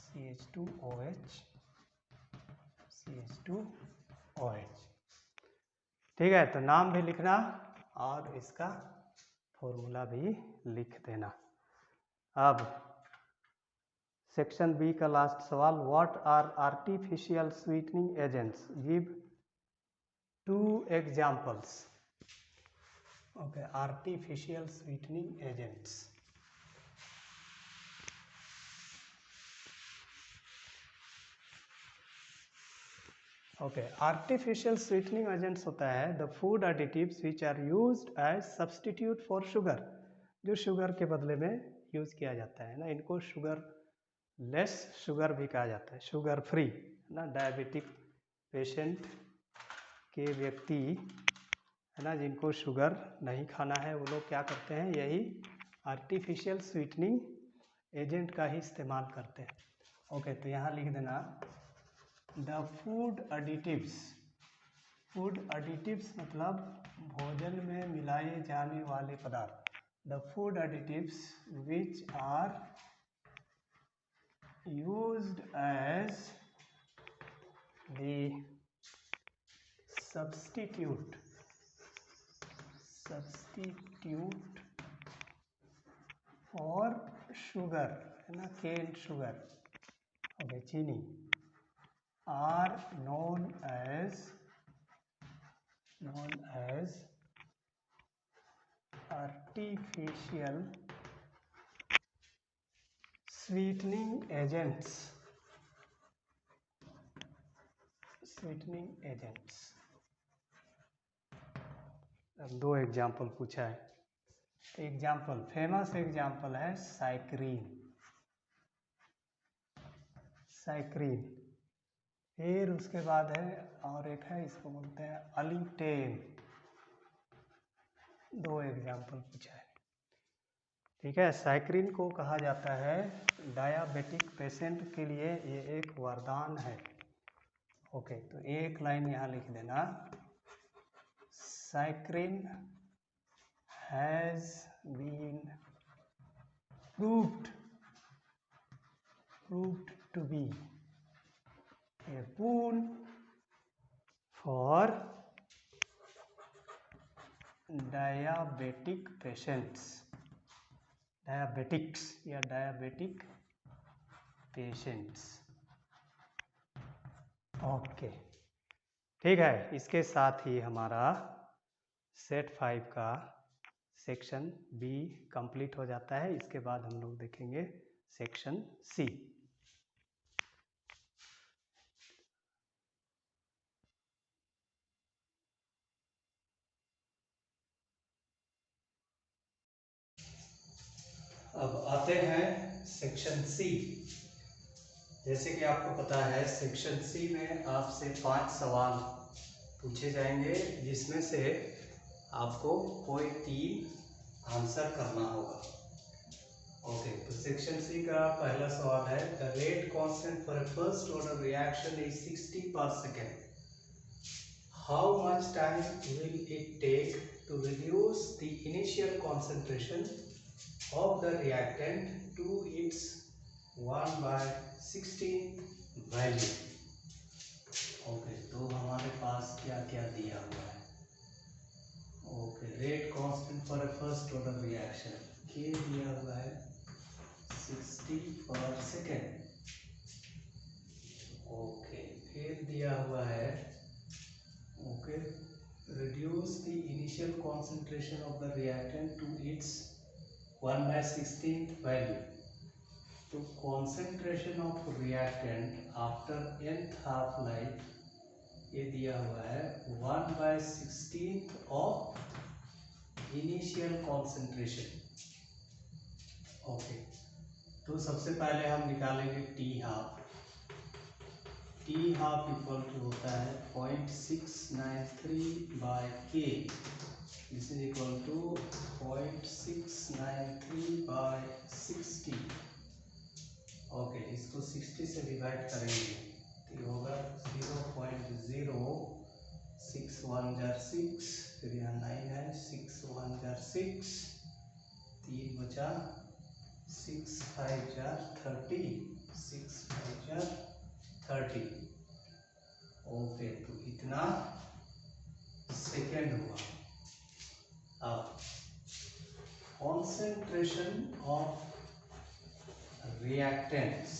CH2OH, CH2OH, ठीक है। तो नाम भी लिखना और इसका फॉर्मूला भी लिख देना। अब सेक्शन बी का लास्ट सवाल, what are artificial sweetening agents, give 2 examples. Okay, artificial sweetening agents, okay, artificial sweetening agents होता है the food additives which are used as substitute for sugar, जो शुगर के बदले में यूज किया जाता है ना, इनको शुगर लेस शुगर भी कहा जाता है, शुगर फ्री ना। डायबिटिक पेशेंट के व्यक्ति है ना, जिनको शुगर नहीं खाना है, वो लोग क्या करते हैं, यही आर्टिफिशियल स्वीटनिंग एजेंट का ही इस्तेमाल करते हैं। ओके, तो यहाँ लिख देना the food additives, food additives मतलब भोजन में मिलाए जाने वाले पदार्थ, the food additives which are used as the substitute for sugar है ना, केन शुगर, ओके, चीनी, are known as artificial sweetening agents, अब 2 एग्जाम्पल पूछा है। एग्जाम्पल, फेमस एग्जाम्पल है साइक्रीन, फिर उसके बाद है और एक है, इसको बोलते हैं अलीटेन, 2 एग्जाम्पल पूछा है, ठीक है। साइक्रीन को कहा जाता है डायबिटिक पेशेंट के लिए ये एक वरदान है। ओके, तो एक लाइन यहाँ लिख देना, saccharin has been proved to be a boon for diabetic patients, diabetics या diabetic patients। ओके, ठीक है, इसके साथ ही हमारा सेट 5 का सेक्शन बी कंप्लीट हो जाता है। इसके बाद हम लोग देखेंगे सेक्शन सी। अब आते हैं सेक्शन सी। जैसे कि आपको पता है सेक्शन सी में आपसे 5 सवाल पूछे जाएंगे, जिसमें से आपको कोई 3 आंसर करना होगा। ओके, तो सेक्शन सी का पहला सवाल है the rate constant for a first order reaction is 60 per second, how much time will it take to reduce the initial concentration of the reactant to its 1/16 value। Okay, तो हमारे पास क्या क्या दिया हुआ है। Okay, rate constant for a first order reaction K दिया हुआ है 60 पर सेकेंड। ओके, फिर दिया हुआ है okay, reduce the initial concentration of the reactant to its 1/16th value. तो concentration of reactant after nth half life ये दिया हुआ है 1/16th of initial concentration. Okay, तो सबसे पहले हम निकालेंगे T half. T half equal to होता है 0.693 by K. This is equal to 0.693 by 60. Okay, इसको 60 से डिवाइड करेंगे तो ये होगा 0.06 जार 6, फिर यहाँ 9 है, 6 जार 6, 3 बचा, 6 5 जार 30, 6 5 जार 30. ओके, तो इतना सेकेंड हुआ. अब concentration of reactants,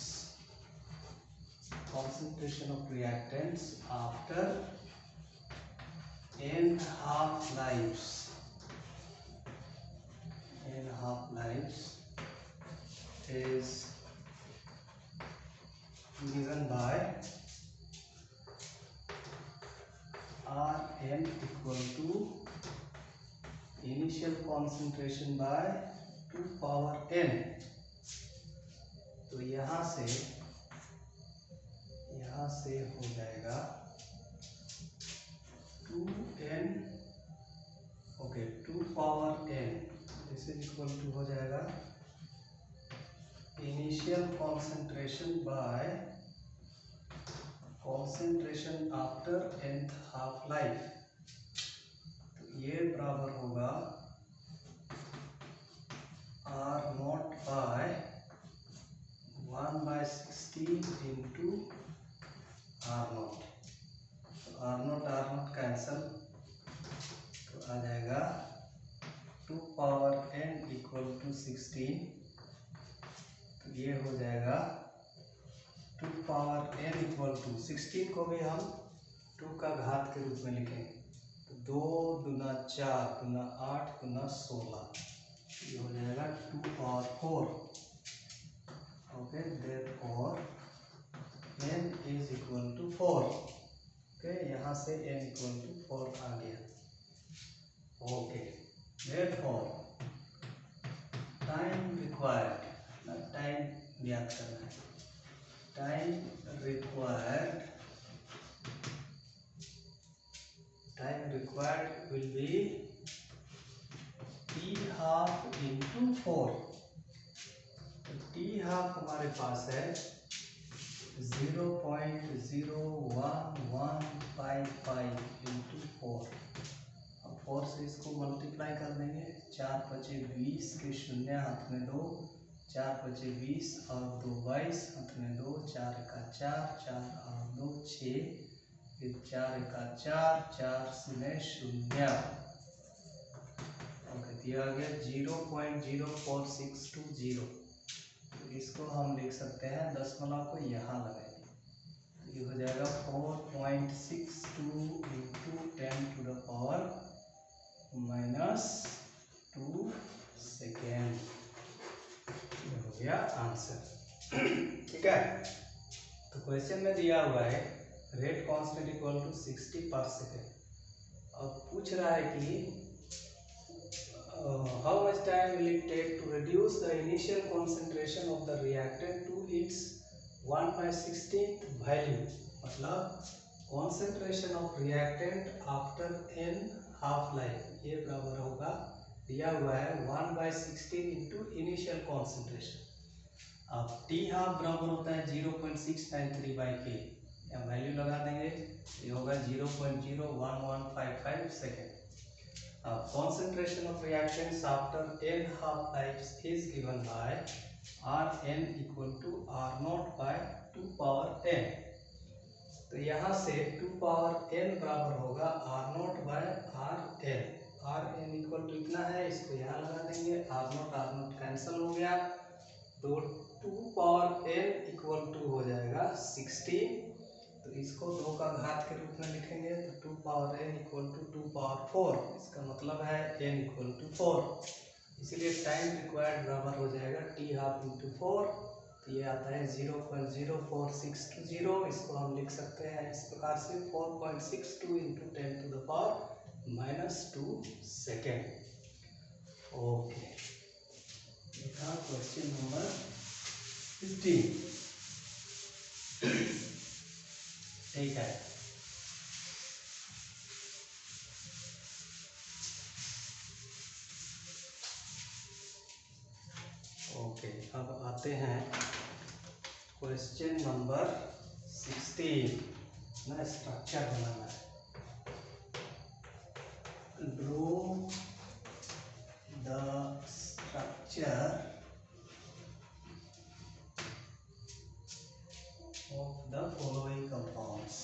concentration of reactants after n half lives is given by Rn equal to initial concentration by 2 power n. तो यहाँ से हो जाएगा 2n. Okay, 2 power n this is equal to हो जाएगा initial concentration by concentration after nth half life. तो ये बराबर होगा R not by 1/16 into R not. तो R नॉट कैंसल, तो आ जाएगा 2 पावर n इक्वल टू 16. तो ये हो जाएगा 2 पावर n इक्वल टू 16 को भी हम 2 का घात के रूप में लिखेंगे. तो 2 दूना 4 दूना 8 दूना 16, ये हो जाएगा 2 power 4. Okay, therefore n is equal to 4. Okay, यहाँ से n इक्वल टू 4 आ गया. Okay, therefore time required, time ज्ञात करना है. Time required will be t half into 4. T half हमारे पास है 0.01155 इंटू 4. अब 4 से इसको मल्टीप्लाई कर देंगे. 4 पचे 20 के शून्य हाथ में 2, 4 पचे 20 और 2 22, हाथ में 2, 4 का 4, 4 और 2 6, फिर 4 का 4, 4 शून्य शून्य. ओके, दिया गया 0.04620. इसको हम लिख सकते हैं दशमलव को यहाँ लगाएंगे. ये हो जाएगा 4.62 into 10 to the power -2 second. ये हो गया आंसर. ठीक है, तो क्वेश्चन में दिया हुआ है rate constant equal to 60 per second. अब पूछ रहा है कि how much time will it take to reduce the initial concentration of the reactant to its 1/16th value. मतलब concentration of reactant after n half life ये बराबर होगा, दिया हुआ है 1/16 इंटू इनिशियल कॉन्सेंट्रेशन. अब टी हाफ बराबर होता है 0.693 बाई के. यहाँ वैल्यू लगा देंगे, ये होगा 0.01155 second. Concentration of reactions after n half lives is given by Rn equal to R naught by 2 power n. तो यहाँ से 2 पावर n बराबर होगा R naught by Rn. Rn equal to इतना है, इसको यहाँ लगा देंगे. R naught कैंसिल हो गया, तो 2 पावर n इक्वल टू हो जाएगा 16. तो इसको 2 का घात के रूप में लिखेंगे तो 2 power n equal to 2 power 4, इसका मतलब है n इक्वल टू 4, इसीलिए टाइम रिक्वायर्ड बराबर हो जाएगा t हाफ इंटू 4, तो ये आता है 0.04620, इसको हम लिख सकते हैं इस प्रकार से 4.62 into 10 to the power -2 second. Okay, ये था क्वेश्चन नंबर 15। ठीक है, ओके, अब आते हैं क्वेश्चन नंबर 16 ना, स्ट्रक्चर बनाना है। Draw the structure of the following compounds.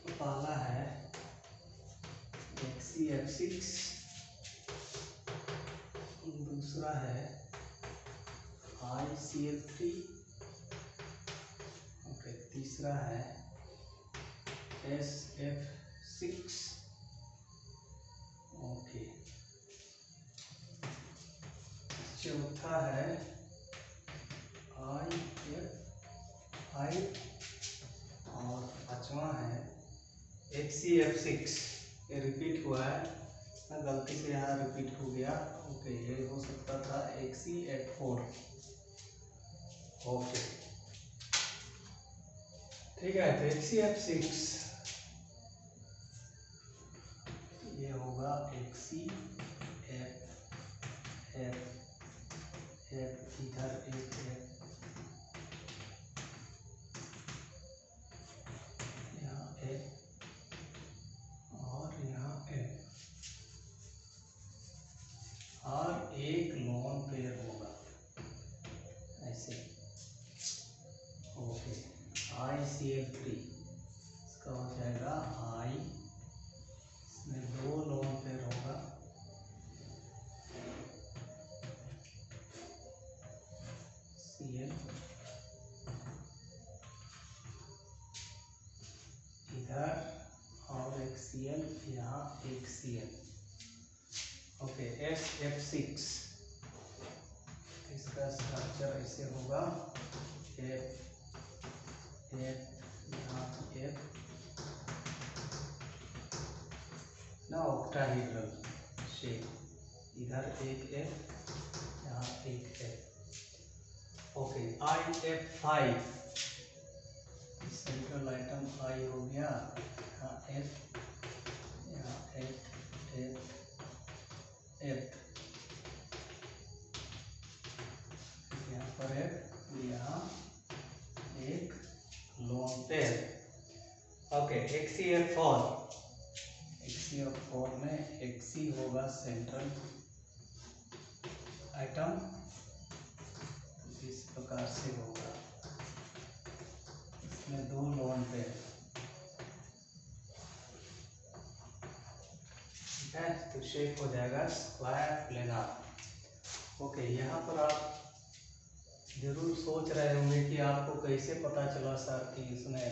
तो पहला है HCF6, दूसरा है ICL3, ओके, तीसरा है SF6, ओके, चौथा है IF5 और पांचवा है HCF6। ये रिपीट हुआ है ना, गलती से यहाँ रिपीट हो गया, ओके, ये हो सकता था HCF4। ओके, ठीक है, तो HCF6 ये होगा HCF, इधर एक F, यहाँ F और यहाँ F, और एक लोन पेयर होगा ऐसे। ओके, ICL3 इसका हो जाएगा I, इसमें 2 लोन पेयर होगा, Cl इधर और एक Cl, यहाँ एक Cl। ओके, SF6 इसका स्ट्रक्चर ऐसे होगा, F, यहाँ F ना, ऑक्टाहेड्रल शेप, इधर एक F, यहाँ एक F। Okay, IF5 central item I हो गया, यहाँ F, यहाँ F, यहाँ पर F, यहाँ एक लोन पेयर। ओके, HCF4 में Xc होगा सेंट्रल आइटम, इस प्रकार से होगा, इसमें 2 लोन पेयर, ठीक है, तो शेप हो जाएगा स्क्वायर प्लेनार। ओके, यहाँ पर आप जरूर सोच रहे होंगे कि आपको कैसे पता चला सर कि इसमें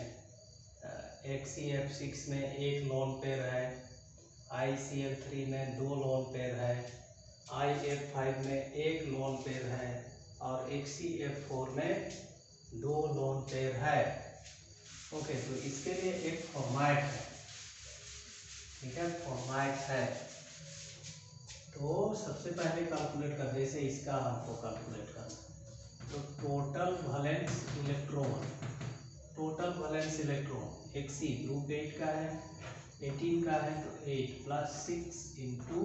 HCF6 में एक लोन पेयर है, ICL3 में 2 लोन पेयर है, IF5 में एक लोन पेयर है और HCF4 में 2 लोन पेयर है। ओके, तो इसके लिए एक फॉर्मेट है, ठीक है, फॉर्मेट है। तो सबसे पहले कैलकुलेट कर, जैसे इसका हमको कैलकुलेट करना, तो total valence electron Xc group 8 का है, 18 का है, तो 8 + 6 इंटू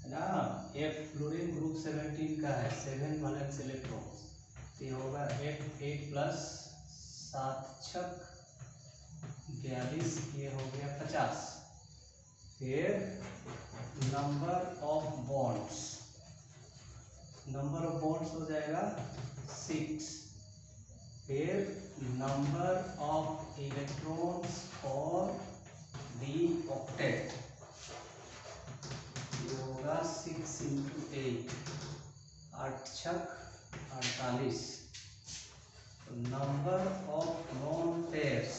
है ना, F फ्लोरीन ग्रुप 17 का है, 7 वैलेंस इलेक्ट्रॉन, तो ये होगा 8 + 7 × 42, ये हो गया 50। फिर नंबर ऑफ बॉन्ड्स हो जाएगा 6, फिर number of electrons for the octet, ये होगा 6 इंटू 8, 8 छक 48। Number of lone pairs,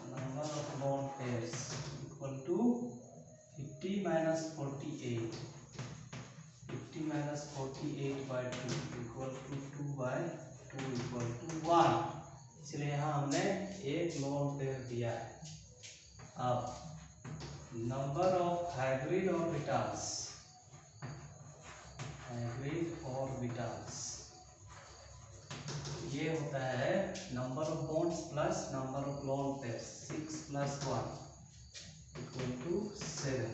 number of lone pairs equal to 50 minus 48, 50 minus 48 by 2 equal to 2 by 2 equal to 1। इसलिए यहाँ हमने एक लोन पेयर दिया है। अब number of hybrid orbitals, hybrid orbitals ये होता है number of bonds plus number of lone pairs, 6 plus 1 equal to 7।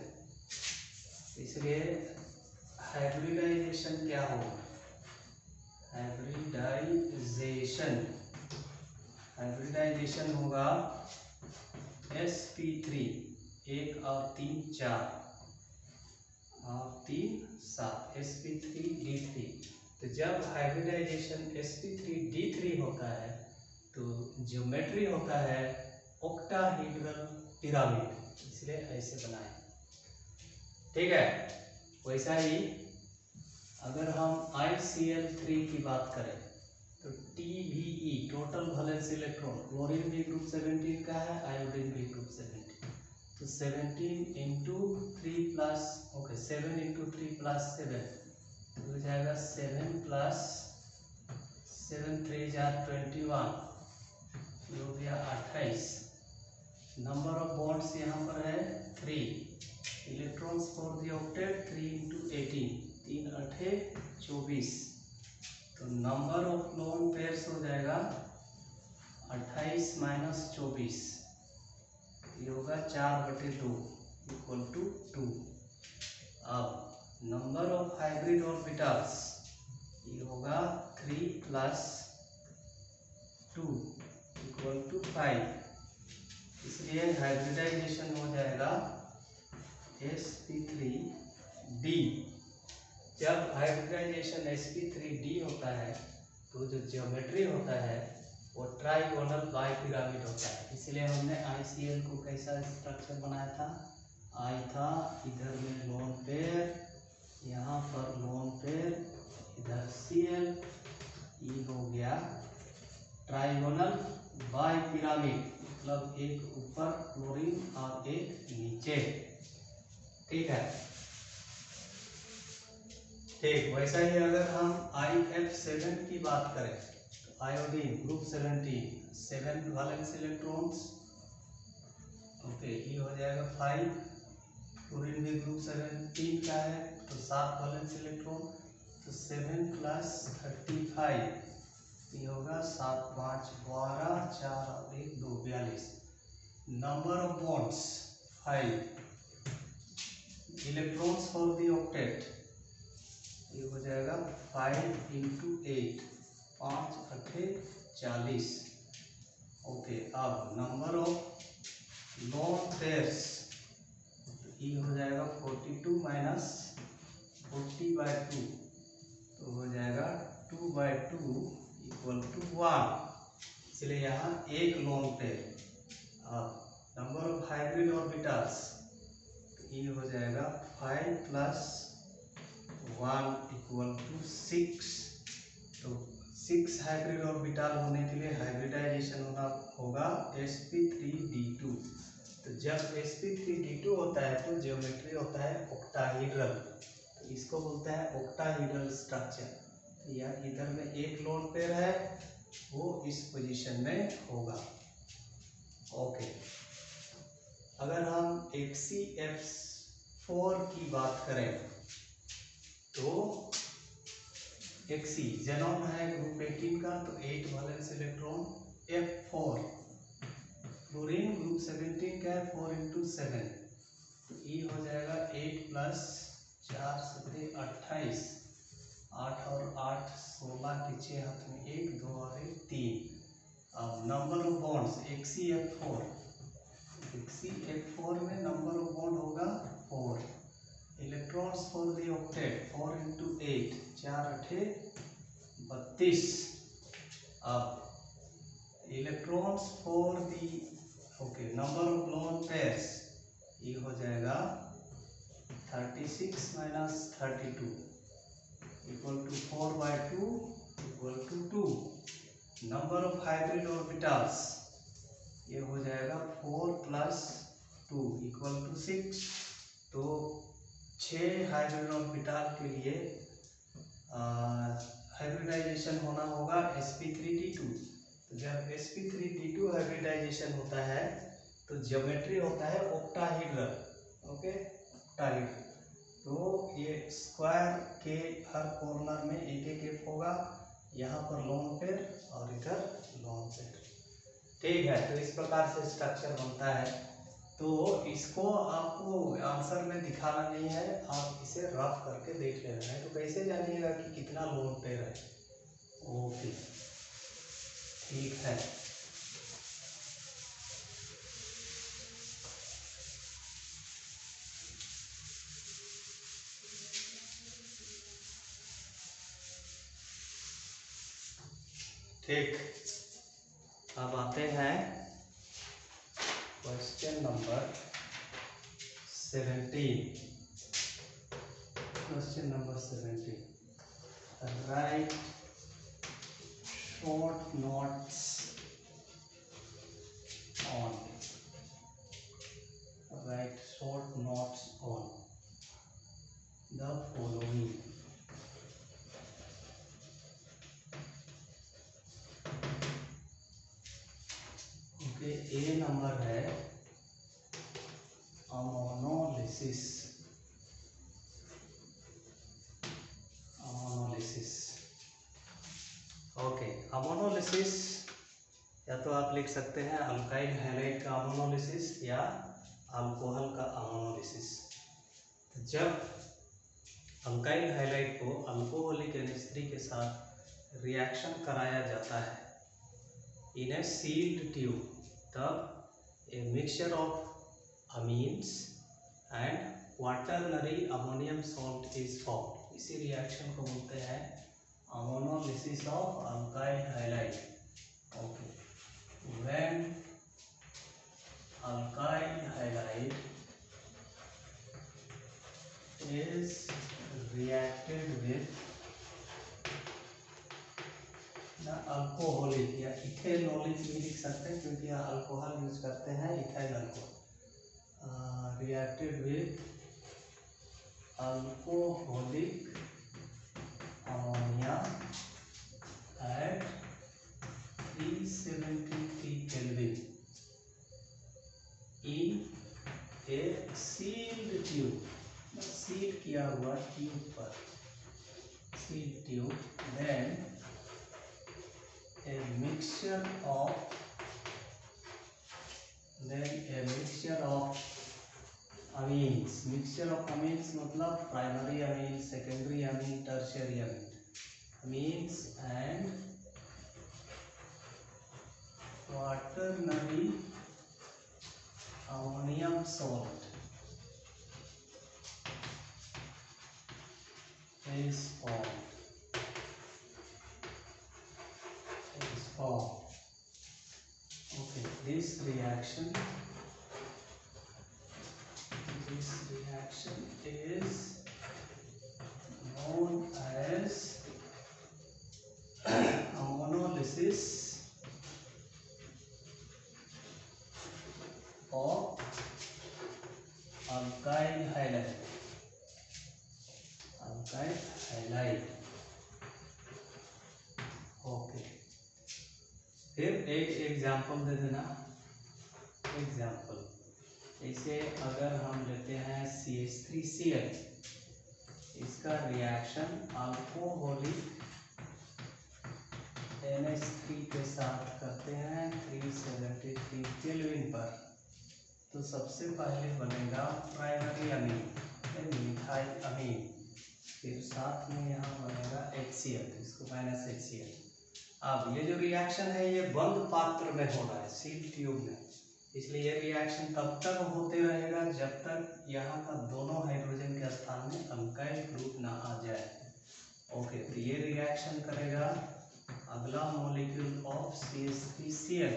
इसलिए हाइब्रिडाइजेशन क्या होगा, हाइब्रिडाइजेशन, हाइब्रिडाइजेशन होगा sp3 1 और 3 4 और 3 7, sp3d3। तो जब हाइब्रिडाइजेशन sp3d3 होता है तो ज्योमेट्री होता है ऑक्टाहेड्रल पिरामिड, इसलिए ऐसे बनाए। ठीक है, वैसा ही अगर हम ICl3 की बात करें तो TVE total valence electron, chlorine भी ग्रुप 17 का है, आयोडीन भी ग्रुप 17, तो 17 into 3 plus, okay 7 into 3 plus 7 तो हो जाएगा 7 प्लस 7 3 जार 21, ये हो गया 28। नंबर ऑफ बॉन्ड्स यहाँ पर है 3, electrons for the octet 3 into 18, 3 8 24, तो नंबर ऑफ लोन पेयर्स हो जाएगा 28 माइनस 24, ये होगा 4/2 इक्वल टू 2। अब नंबर ऑफ हाइब्रिड ऑर्बिटल्स ये होगा 3 प्लस 2 इक्वल टू 5, इसलिए हाइब्रिडाइजेशन हो जाएगा sp3d। जब हाइब्रिडाइजेशन sp3d होता है तो जो ज्योमेट्री होता है वो ट्राइगोनल बाइपिरामिड होता है। इसलिए हमने ICl को कैसा स्ट्रक्चर बनाया था, I था, इधर में लोन पेयर, यहाँ पर लोन पेयर, इधर Cl, E हो गया ट्राइगोनल बाइपिरामिड, मतलब एक ऊपर क्लोरीन और एक नीचे। ठीक है, ठीक वैसा ही अगर हम IF7 की बात करें तो iodine group 17, 7 valence electrons, okay ये हो जाएगा 5, क्लोरीन भी ग्रुप 17 का है तो 7 वैलेंस इलेक्ट्रॉन, तो 7 प्लस 35 ये होगा 7 5 12, 4 और 1 2 42। Number of bonds 5, electrons for the octet ये हो जाएगा 5 इंटू 8, 5 8 40। ओके, अब नंबर ऑफ लोन पेयर्स ये हो जाएगा 42 माइनस 40/2 तो हो जाएगा 2/2 इक्वल टू 1, इसलिए यहाँ एक लोन पेयर। अब नंबर ऑफ हाइब्रिड ऑर्बिटल्स ये हो जाएगा 5 प्लस 1 इक्वल टू 6, तो 6 हाइब्रिड ऑर्बिटल होने के लिए हाइब्रिडाइजेशन होगा sp3d2। तो जब sp3d2 होता है तो ज्योमेट्री होता है ऑक्टाहेड्रल, तो इसको बोलते हैं ऑक्टाहेड्रल स्ट्रक्चर। तो यह इधर में एक लोन पेयर है, वो इस पोजीशन में होगा। ओके, अगर हम HCF4 की बात करें तो Xc जेनॉन है ग्रुप 18 का, तो 8 valence electron, F4 fluorine group 17 का है 4 इंटू 7, तो E हो जाएगा 8 प्लस 4 7 28, 8 और 8 16 के 6 हाथ में 1 2 और 1 3। अब number of bonds HCF4, HCF4 में नंबर ऑफ बॉन्ड होगा 4, electrons for the octet 4 into 8, 4 8 32। अब electrons for the okay, number of lone pairs ये हो जाएगा 36 minus 32 equal to 4/2 equal to 2। Number of hybrid orbitals ये हो जाएगा 4 प्लस 2 इक्वल टू 6। तो 6 हाइब्रिड ऑर्बिटल के लिए हाइब्रिडाइजेशन होना होगा sp3d2। तो जब sp3d2 हाइब्रिडाइजेशन होता है तो ज्योमेट्री होता है ऑक्टाहेड्रल। Okay, octahedral. तो ये स्क्वायर के हर कॉर्नर में एक एक होगा, यहाँ पर लोन पेयर और इधर लोन पेयर। ठीक है, तो इस प्रकार से स्ट्रक्चर बनता है। तो इसको आपको आंसर में दिखाना नहीं है, आप इसे रफ करके देख लेना है। तो कैसे जानिएगा कि कितना लोन पेयर है? ओके, ठीक है। ठीक, अब आते हैं question number 17। Question number 17, right short notes on, right short notes on the following. Okay, A number है अमोनोलिसिस। Ammonolysis, okay. अमोनोलिसिस या तो आप लिख सकते हैं अल्काइल हैलाइड का अमोनोलिसिस या अल्कोहल का अमोनोलिसिस। जब अल्काइल हैलाइड को अल्कोहलिक एनेस्थेटिक के साथ रिएक्शन कराया जाता है इन ए सील्ड ट्यूब, तब ए mixture of amines and quaternary ammonium salt is formed. इसी रिएक्शन को बोलते हैं ammonolysis of alkyl halide. Okay, when alkyl halide is reacted with the alcoholic या इथेनॉलिक भी लिख सकते हैं क्योंकि यहाँ अल्कोहल यूज करते हैं, ethyl alcohol. Reacted with alcoholic ammonia at 373 kelvin in a sealed tube, seal किया हुआ ट्यूब पर, seal tube, then a mixture of amines. Mixture of amines मतलब primary amine, secondary amine, tertiary amine, amines and quaternary ammonium salt is formed. Okay, this reaction is known as ammonolysis of alkyl halide. Alkyl halide. Okay, फिर एक example दे देना। Example जैसे अगर हम लेते हैं CH3Cl, इसका रिएक्शन अल्कोहलिक NH3 के साथ करते हैं 373 केल्विन पर, तो सबसे पहले बनेगा प्राइमरी अमीन, मिथाइल अमीन, फिर साथ में यहाँ बनेगा HCl, इसको माइनस HCl। अब ये जो रिएक्शन है ये बंद पात्र में हो रहा है, सील ट्यूब में, इसलिए ये रिएक्शन तब तक होते रहेगा जब तक यहाँ का दोनों हाइड्रोजन के स्थान में अल्काइल ग्रुप ना आ जाए। ओके, तो ये रिएक्शन करेगा अगला मॉलिक्यूल ऑफ CH3Cl,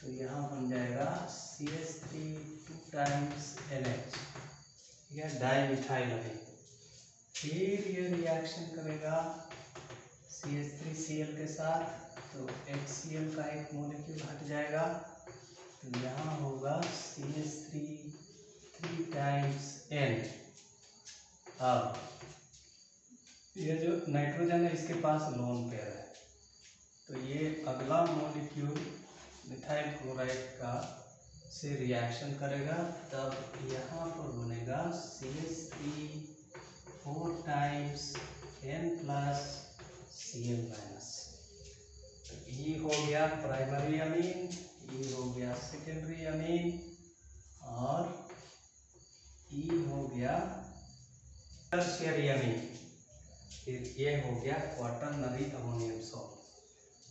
तो यहाँ बन जाएगा CH3 2 टाइम्स NH, ठीक है, डाईमिथाइल अमीन। फिर ये रिएक्शन करेगा CH3Cl के साथ, तो HCl का एक मॉलिक्यूल हट जाएगा, तो यहाँ होगा CH3 3 टाइम्स N। अब ये जो नाइट्रोजन है इसके पास लोन पेयर है, तो ये अगला मॉलिक्यूल मिथाइल क्लोराइड का से रिएक्शन करेगा, तब यहाँ पर बनेगा CH3 4 times N plus Cl minus. तो ये हो गया प्राइमरी अमीन, ये हो गया सेकेंडरी अमीन, और ये हो गया टर्शियरी अमीन। फिर ये हो गया क्वाटरनरी अमोनियम सॉल्ट।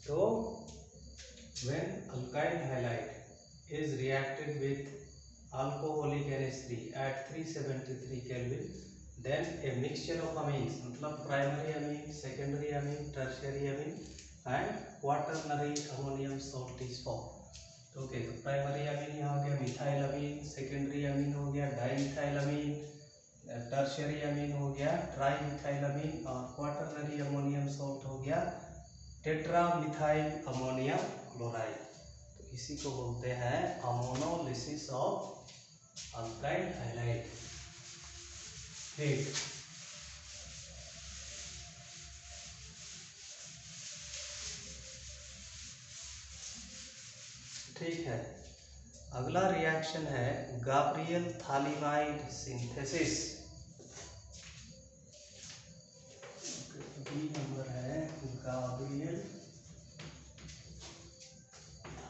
तो when alkyl halide is reacted with alcoholic NH3 at 373 Kelvin, then a mixture of amines, मतलब primary amine, secondary amine, tertiary amine and quaternary ammonium salt is formed। तो okay, तो primary amine यहाँ हो गया methyl अमीन, secondary अमीन हो गया dimethyl अमीन, tertiary अमीन हो गया ट्राईमिथाइल अमीन, और क्वाटरनरी अमोनियम सॉल्ट हो गया टेट्रामिथाइल अमोनियम क्लोराइड। तो इसी को बोलते हैं अमोनोलिसिस ऑफ अल्काइल हाइलाइड। ठीक है, अगला रिएक्शन है Gabriel phthalimide synthesis. B number है Gabriel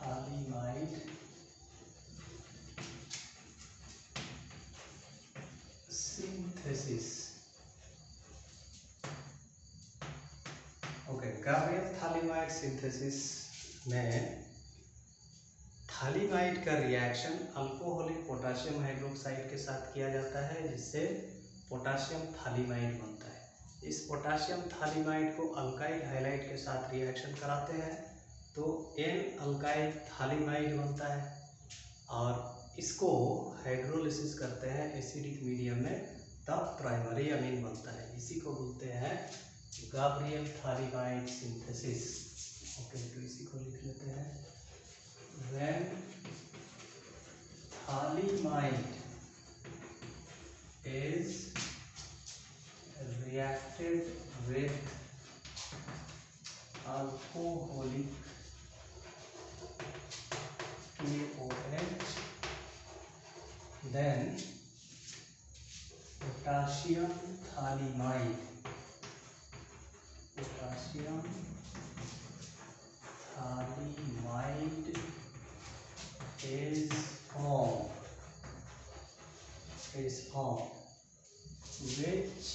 phthalimide synthesis. Okay, Gabriel phthalimide synthesis में थालीमाइड का रिएक्शन अल्कोहलिक पोटासियम हाइड्रोक्साइड के साथ किया जाता है, जिससे पोटासियम थालीमाइड बनता है। इस पोटासियम थालीमाइड को अल्काइल हाइलाइड के साथ रिएक्शन कराते हैं तो N अल्काइल थालीमाइड बनता है, और इसको हाइड्रोलिसिस करते हैं एसिडिक मीडियम में, तब प्राइमरी अमीन बनता है। इसी को बोलते हैं गाब्रियल थालीमाइड सिंथेसिस। ओके, तो इसी को लिख लेते हैं। When थालीमाइड is reacted with alcoholic KOH, then potassium थालीमाइड is formed, which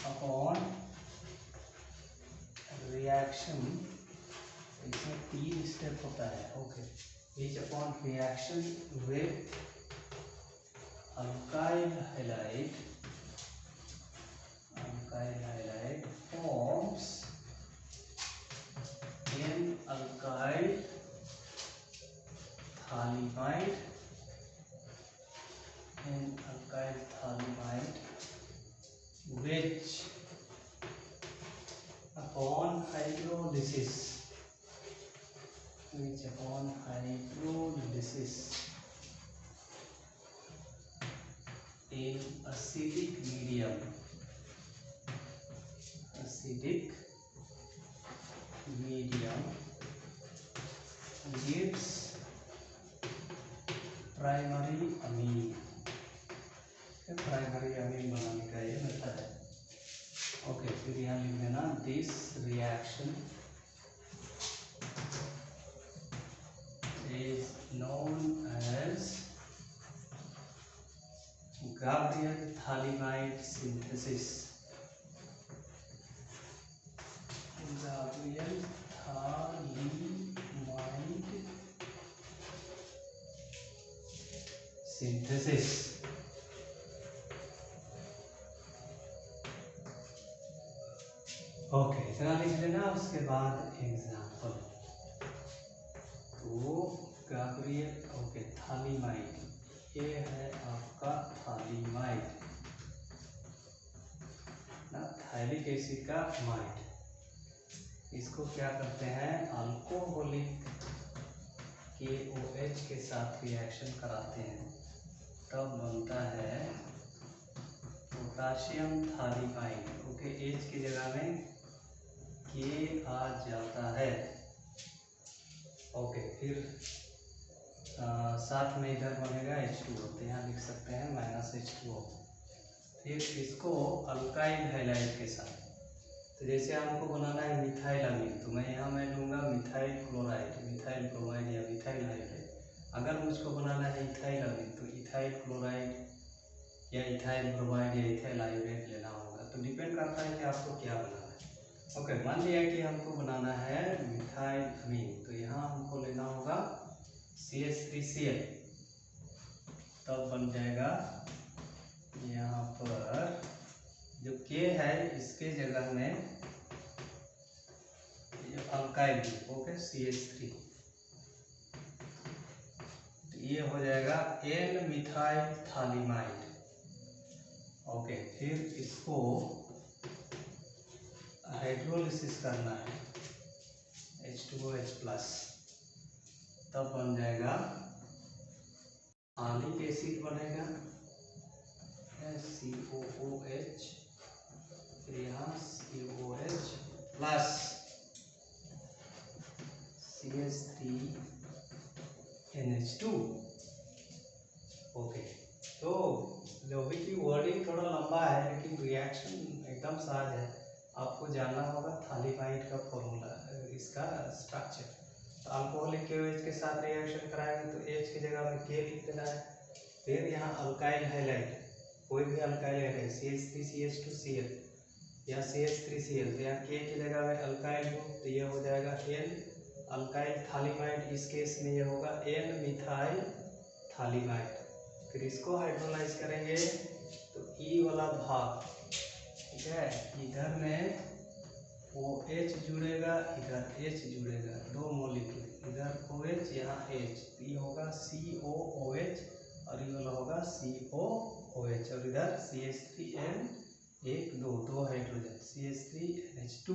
upon reaction, इसमें 3 स्टेप होता है। Okay, which upon reaction with alkyl halide forms N alkyl थालीमाइड, which upon hydrolysis in acidic medium gives primary amine. Primary amine बनाने का ये method है। Okay, फिर यहाँ लिख देना this reaction is known as Gabriel थालीमाइड synthesis। Gabriel थालीमाइड synthesis। Okay, इतना लिख लेना। उसके बाद एग्जाम्पल, टू गैब्रियल, ओके, थालीमाइड, ये है आपका थालीमाइड ना, थाइलिक एसिड का माइड। इसको क्या करते हैं, अल्कोहलिक KOH के साथ रिएक्शन कराते हैं, तब बनता है पोटाशियम थालीमाइड। ओके, H की जगह में K आ जाता है। ओके, फिर साथ में इधर बनेगा H2O, तो यहाँ लिख सकते हैं -H2O। फिर इसको अल्काइल हैलाइड के साथ, तो जैसे हमको बनाना है मिथाइल अमीन, तो मैं यहाँ मैं लूँगा मिथाइल क्लोराइड, मिथाइल ब्रोमाइड या मिथाइल हाइड्राइड। अगर मुझको बनाना है इथाइल अमीन, तो इथाइल क्लोराइड या इथाइल ब्रोमाइड या इथाइल आयोडेट लेना होगा। तो डिपेंड करता है कि आपको क्या बनाना है। ओके, मान लिया कि हमको बनाना है मिथाइल अमीन, तो यहाँ हमको लेना होगा CH3Cl, तब बन जाएगा यहाँ पर जो K है इसके जगह में ये अल्काइल ग्रुप, ओके, CH3, तो ये हो जाएगा N मिथाइल थालीमाइड। ओके, फिर इसको हाइड्रोलिसिस करना है H2OH+, तब बन जाएगा थालिक एसिड बनेगा COOH, फिर यहाँ COOH प्लस CH3NH2। ओके, तो लोभी की वर्डिंग थोड़ा लंबा है, लेकिन रिएक्शन एकदम सहज है। आपको जानना होगा थालीमाइड का फॉर्मूला, इसका स्ट्रक्चर। तो अल्कोहलिक KOH के साथ रिएक्शन कराएंगे तो H की जगह में K लिख देना है। फिर यहाँ अल्काइल हैलाइड, कोई भी अल्काइल हैलाइड CH3CH2Cl या CH3Cl, तो यहाँ K की जगह में अल्काइल ग्रुप, तो ये हो जाएगा N अल्काइल थालीमाइड। इस केस में ये होगा N मिथाइल थालीमाइड। फिर इसको हाइड्रोलाइज करेंगे तो E वाला भाग, ठीक है, इधर में OH जुड़ेगा, इधर H जुड़ेगा, दो मॉलिक्यूल, इधर OH यहाँ H, तो ये होगा COOH और ये वाला होगा COOH, और इधर CH3N, दो हाइड्रोजन CH3NH2।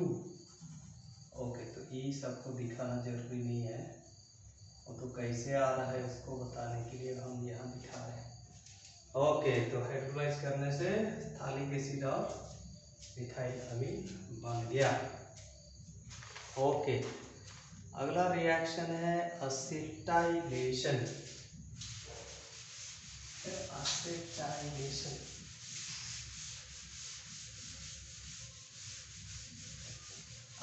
ओके, तो ये सबको दिखाना जरूरी नहीं है, वो तो कैसे आ रहा है उसको बताने के लिए हम यहाँ दिखा रहे हैं। ओके, तो हाइड्रोलाइज करने से थालिक एसिड और मिथाइल अमीन बन गया। ओके, अगला रिएक्शन है असेटाइलेशन। असेटाइलेशन,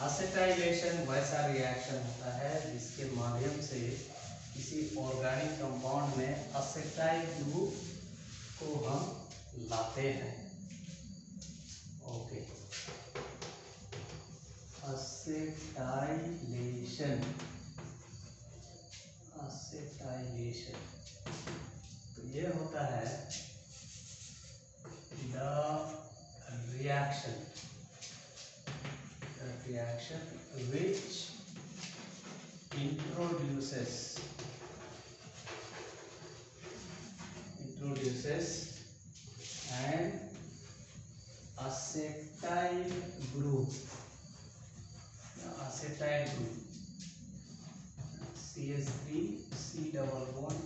असेटाइलेशन वैसा रिएक्शन होता है जिसके माध्यम से किसी ऑर्गेनिक कंपाउंड में असेटाइल ग्रुप को हम लाते हैं। ओके, असेटाइलेशन, असेटाइलेशन, तो ये होता है the reaction which introduces an acetyl group CH3C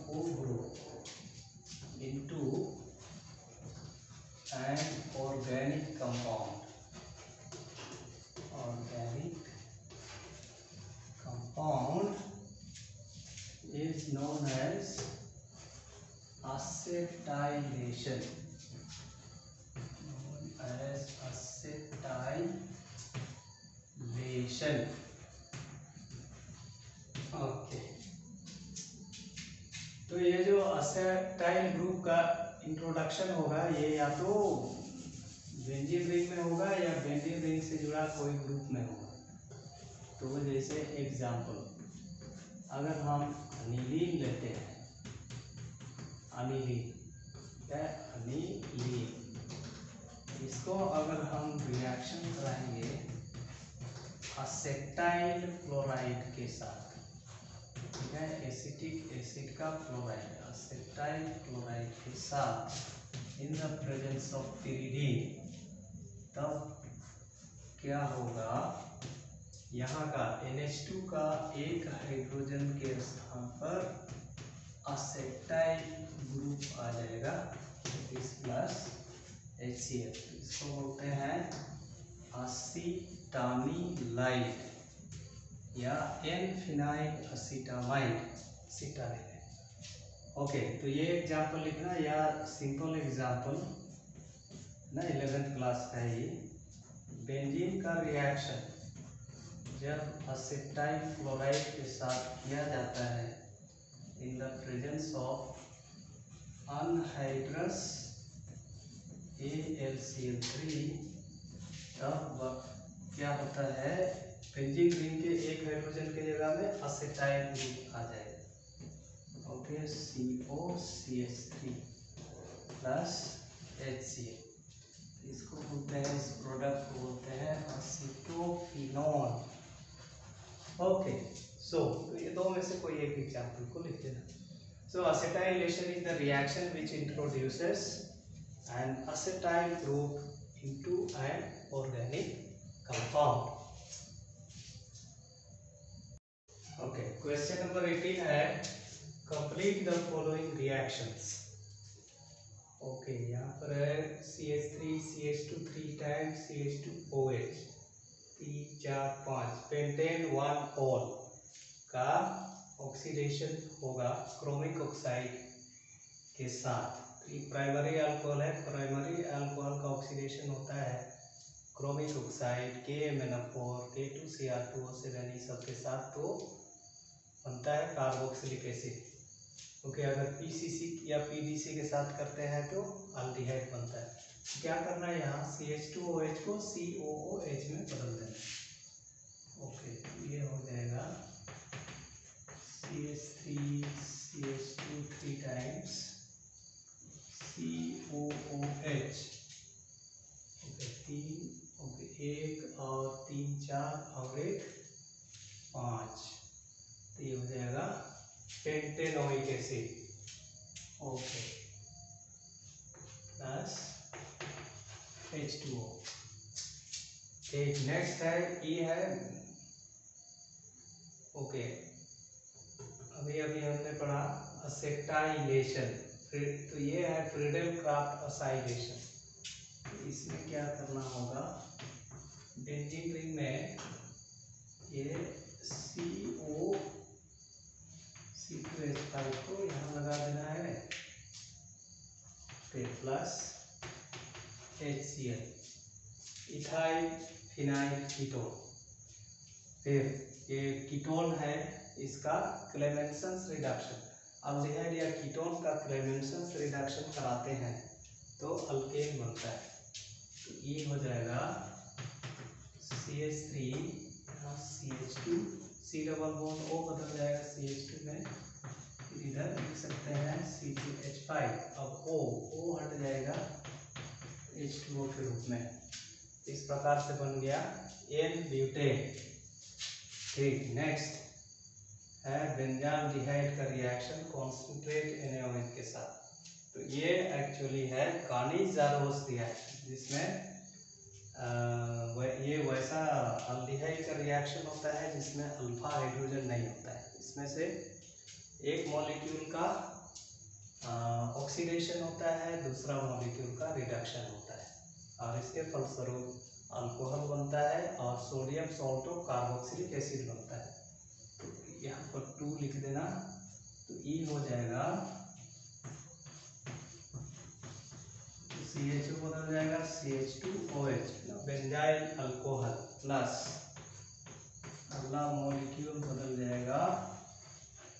O group into an organic compound is known as acetylation. Okay, तो ये जो असेटाइल ग्रुप का इंट्रोडक्शन होगा, ये या तो बेंजीन रिंग में होगा या बेंजीन रिंग से जुड़ा कोई ग्रुप में होगा। तो जैसे एग्जाम्पल, अगर हम अनिलीन लेते हैं, अनिलीन, इसको अगर हम रिएक्शन कराएंगे असेटाइल क्लोराइड के साथ, ठीक इसमें एसिटिक एसिड का क्लोराइड असेटाइल क्लोराइड के साथ इन द प्रेजेंस ऑफ pyridine, तब क्या होगा, यहाँ का NH2 का एक हाइड्रोजन के स्थान पर असेटाइल ग्रुप आ जाएगा इस प्लस HCl। इसको बोलते हैं असीटामिलाइड या N-फिनाइल असीटामाइड। ओके, तो ये एग्जाम्पल लिखना या सिंपल एग्जाम्पल ना 11th क्लास का ही। बेंजीन का रिएक्शन जब असेटाइल क्लोराइड के साथ किया जाता है इन the presence of anhydrous AlCl3, तब क्या होता है, बेंजीन रिंग के एक हाइड्रोजन के जगह में असेटाइल ग्रुप आ जाएगा। Okay, COCH3 plus HCl। इसको बोलते हैं, इस प्रोडक्ट को बोलते हैं असीटोफिनोल। ओके, सो ये दो में से कोई एक एग्जाम्पल को लिख देना। सो acetylation is the reaction which introduces an acetyl group into an organic compound. Okay, question number 18 है complete the following reactions. Okay, यहाँ पर है CH3 CH2 3 times CH2OH 3 4 5 pentane 1 all का ऑक्सीडेशन होगा क्रोमिक ऑक्साइड के साथ। प्राइमरी अल्कोहल है, primary alcohol का ऑक्सीडेशन होता है क्रोमिक ऑक्साइड KMnO4 K2Cr2O7 ये सब के साथ, तो बनता है कार्बोक्सिलिक एसिड। ओके, अगर PCC या PDC के साथ करते हैं तो अल्डिहाइड बनता है। क्या करना है, यहाँ CH2OH को COOH में बदल देना। ओके, ये हो जाएगा CH3 CH2 3 times COOH। Okay, 3, okay, 1 और 3 4 और 1 5, तो ये हो जाएगा pentanoic acid. Okay, plus H2O। ठीक, नेक्स्ट है ये है, ओके, अभी हमने पढ़ा असेटाइलेशन, तो ये है फ्रीडेल-क्राफ्ट असाइलेशन। तो इसमें क्या करना होगा, बेंजीन रिंग में ये C2H5 को यहाँ लगा देना है, फिर plus HCl ethyl phenyl ketone. फिर ये कीटोन है, इसका क्लेमेंसन्स रिडक्शन, अल्डिहाइड या कीटोन का क्लेमेंसन्स रिडक्शन कराते हैं तो अल्केन बनता है। तो ये हो जाएगा CH3 CH2 C double bond O बदल जाएगा CH2 में, फिर इधर लिख सकते हैं C2H5, अब O हट जाएगा H2O के रूप में। इस प्रकार से बन गया N-ब्यूटेन। ठीक, नेक्स्ट है बेंजाल्डिहाइड का रिएक्शन कॉन्सेंट्रेट NaOH के साथ। तो ये एक्चुअली है कानिज़ारोस रिएक्शन, जिसमें ये वैसा अल्डिहाइड का रिएक्शन होता है जिसमें अल्फा हाइड्रोजन नहीं होता है। इसमें से एक मॉलिक्यूल का ऑक्सीडेशन होता है, दूसरा मॉलिक्यूल का रिडक्शन होता है, और इसके फलस्वरूप अल्कोहल बनता है और सोडियम सॉल्टो कार्बोक्सिलिक एसिड बनता है। तो यहाँ पर 2 लिख देना, तो E हो जाएगा, तो CHO बदल जाएगा CH2OH, बेंजाइल अल्कोहल, प्लस अगला मॉलिक्यूल बदल जाएगा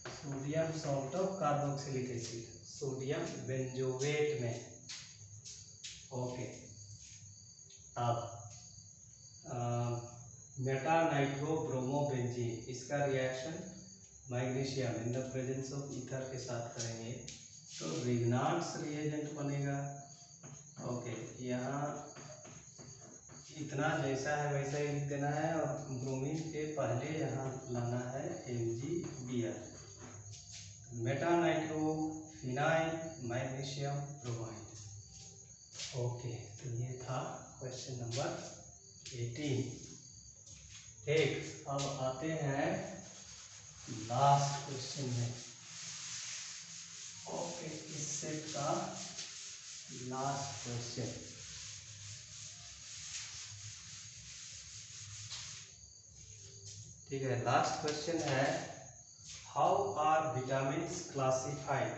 sodium salt of carboxylic acid, sodium benzoate में। ओके, अब मेटा नाइट्रो ब्रोमो बेंजीन, इसका reaction magnesium in the presence of ether के साथ करेंगे तो रिग्नार्ड्स रिएजेंट बनेगा। ओके, यहाँ इतना जैसा है वैसा ही लिख देना है, और ब्रोमीन के पहले यहाँ लाना है MgBr। Meta nitrophenyl magnesium bromide. Okay, तो ये था क्वेश्चन नंबर 18। ठीक, अब आते हैं लास्ट क्वेश्चन में। ओके, इस सेट का लास्ट क्वेश्चन। ठीक है, लास्ट क्वेश्चन है how are vitamins classified,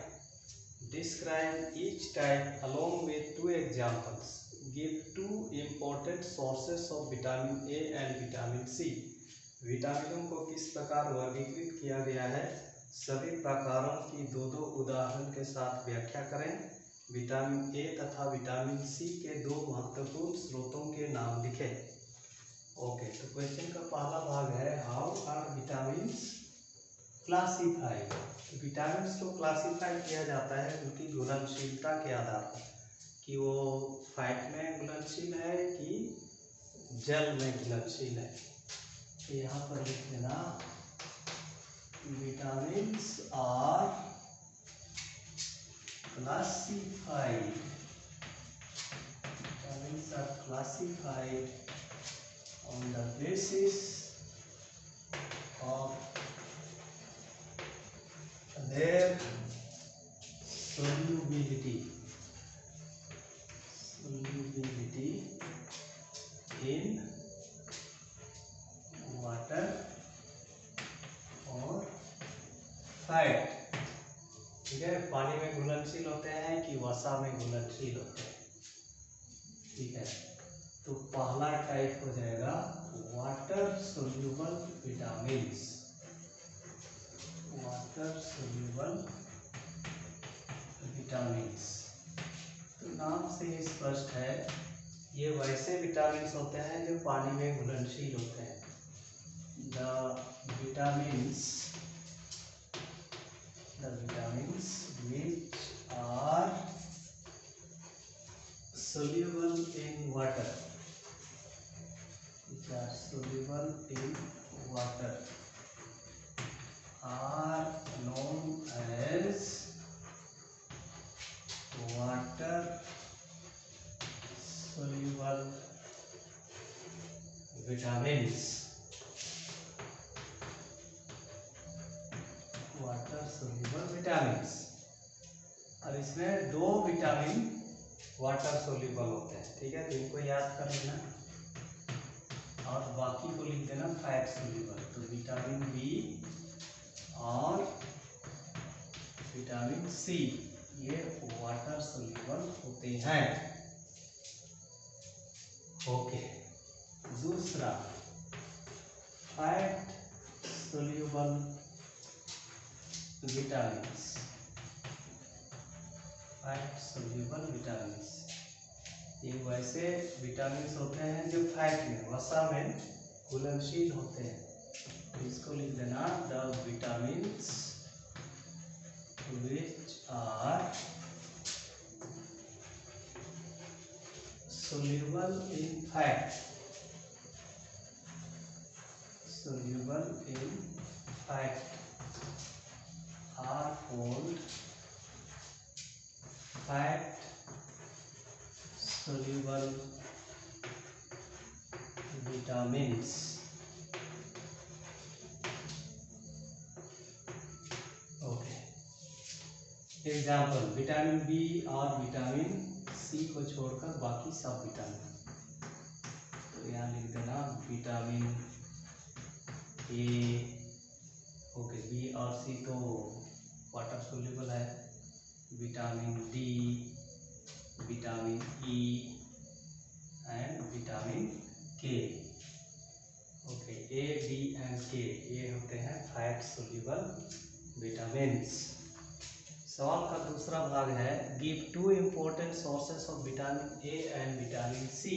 describe each type along with 2 examples, give 2 important sources of vitamin A and vitamin C. विटामिनों को किस प्रकार वर्गीकृत किया गया है, सभी प्रकारों की 2 उदाहरण के साथ व्याख्या करें। विटामिन ए तथा विटामिन सी के 2 महत्वपूर्ण स्रोतों के नाम लिखें। ओके, तो क्वेश्चन का पहला भाग है how are vitamins classified. Vitamins को क्लासिफाई किया जाता है उनकी घुलनशीलता के आधार पर, कि वो फैट में घुलनशील है कि जल में घुलनशील है। तो यहाँ पर लिख देना vitamins are classified, vitamins are classified on the basis of their solubility in water or fat। ठीक है, पानी में घुलनशील होते हैं कि वसा में घुलनशील होते हैं। ठीक है, तो पहला टाइप हो जाएगा water soluble vitamins. Water soluble vitamins, तो नाम से ही स्पष्ट है ये वैसे विटामिन्स होते हैं जो पानी में घुलनशील होते हैं। The vitamins which are soluble in water, are known as water soluble vitamins। Water soluble vitamins. और इसमें 2 विटामिन वाटर सोल्यूबल होते हैं। ठीक है, तो इनको याद कर लेना और बाकी को लिख देना फैट सोल्यूबल। तो विटामिन बी और विटामिन सी ये वाटर सोल्यूबल होते हैं। ओके, दूसरा fat soluble vitamins. Fat soluble vitamins ये वैसे विटामिन्स होते हैं जो फैट में वसा में घुलनशील होते हैं। तो इसको लिख देना the vitamins which are soluble in fat, are called fat soluble vitamins। Okay, example vitamin B और विटामिन सी को छोड़कर बाकी सब विटामिन। तो यहाँ लिख देना विटामिन ए। ओके, बी और सी तो वाटर सोल्यूबल है। Vitamin D, vitamin E and vitamin के। ओके, ए बी एंड के ये होते हैं फैट सोल्यूबल विटामिन्स। सवाल का दूसरा भाग है give 2 important sources of vitamin A and vitamin C.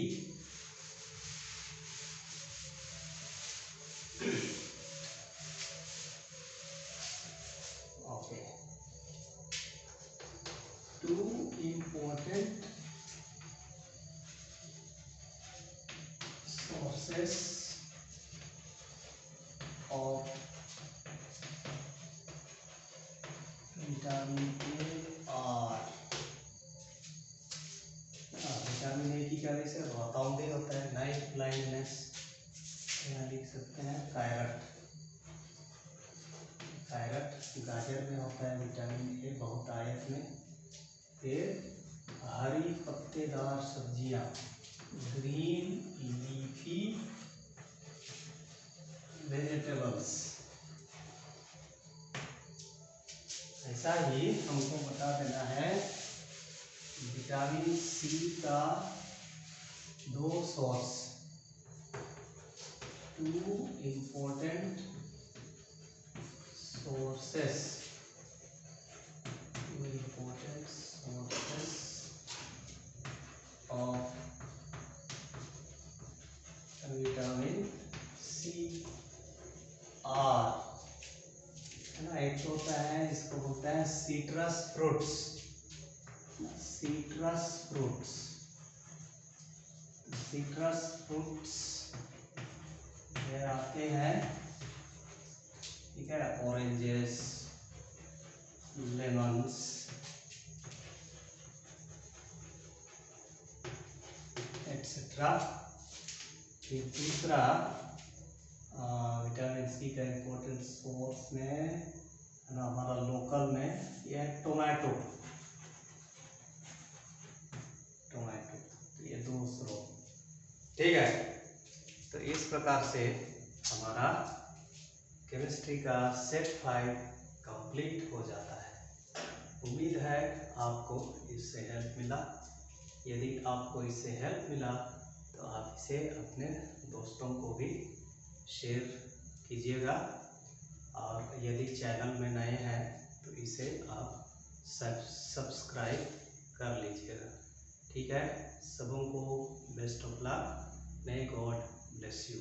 Okay, 2 important sources of vitamin A are. Vitamin A की क्या वजह से रतौंधी होता है, नाइट ब्लाइंडनेस। यहाँ लिख सकते हैं कैरट। कैरट गाजर में होता है विटामिन ए बहुत आयत में। फिर हरी पत्तेदार सब्जियां, ग्रीन लीफी वेजिटेबल्स। ऐसा ही हमको बता देना है विटामिन सी का 2 source, 2 important sources, of vitamin C are, है ना। एक होता है, इसको बोलते हैं citrus fruits. Citrus fruits, citrus fruits ये आते हैं, ठीक है, ऑरेंजेस, लेमन्स, एक्सेट्रा। फिर दूसरा विटामिन सी का इम्पोर्टेंट सोर्स में, है ना, हमारा लोकल में ये है टोमेटो। टोमेटो, तो ये 2 स्रोत, ठीक है। तो इस प्रकार से हमारा केमिस्ट्री का सेट 5 कंप्लीट हो जाता है। उम्मीद है आपको इससे हेल्प मिला। यदि आपको इससे हेल्प मिला तो आप इसे अपने दोस्तों को भी शेयर कीजिएगा, और यदि चैनल में नए हैं तो इसे आप सब्सक्राइब कर लीजिएगा, ठीक है। सबों को best of luck, may God bless you.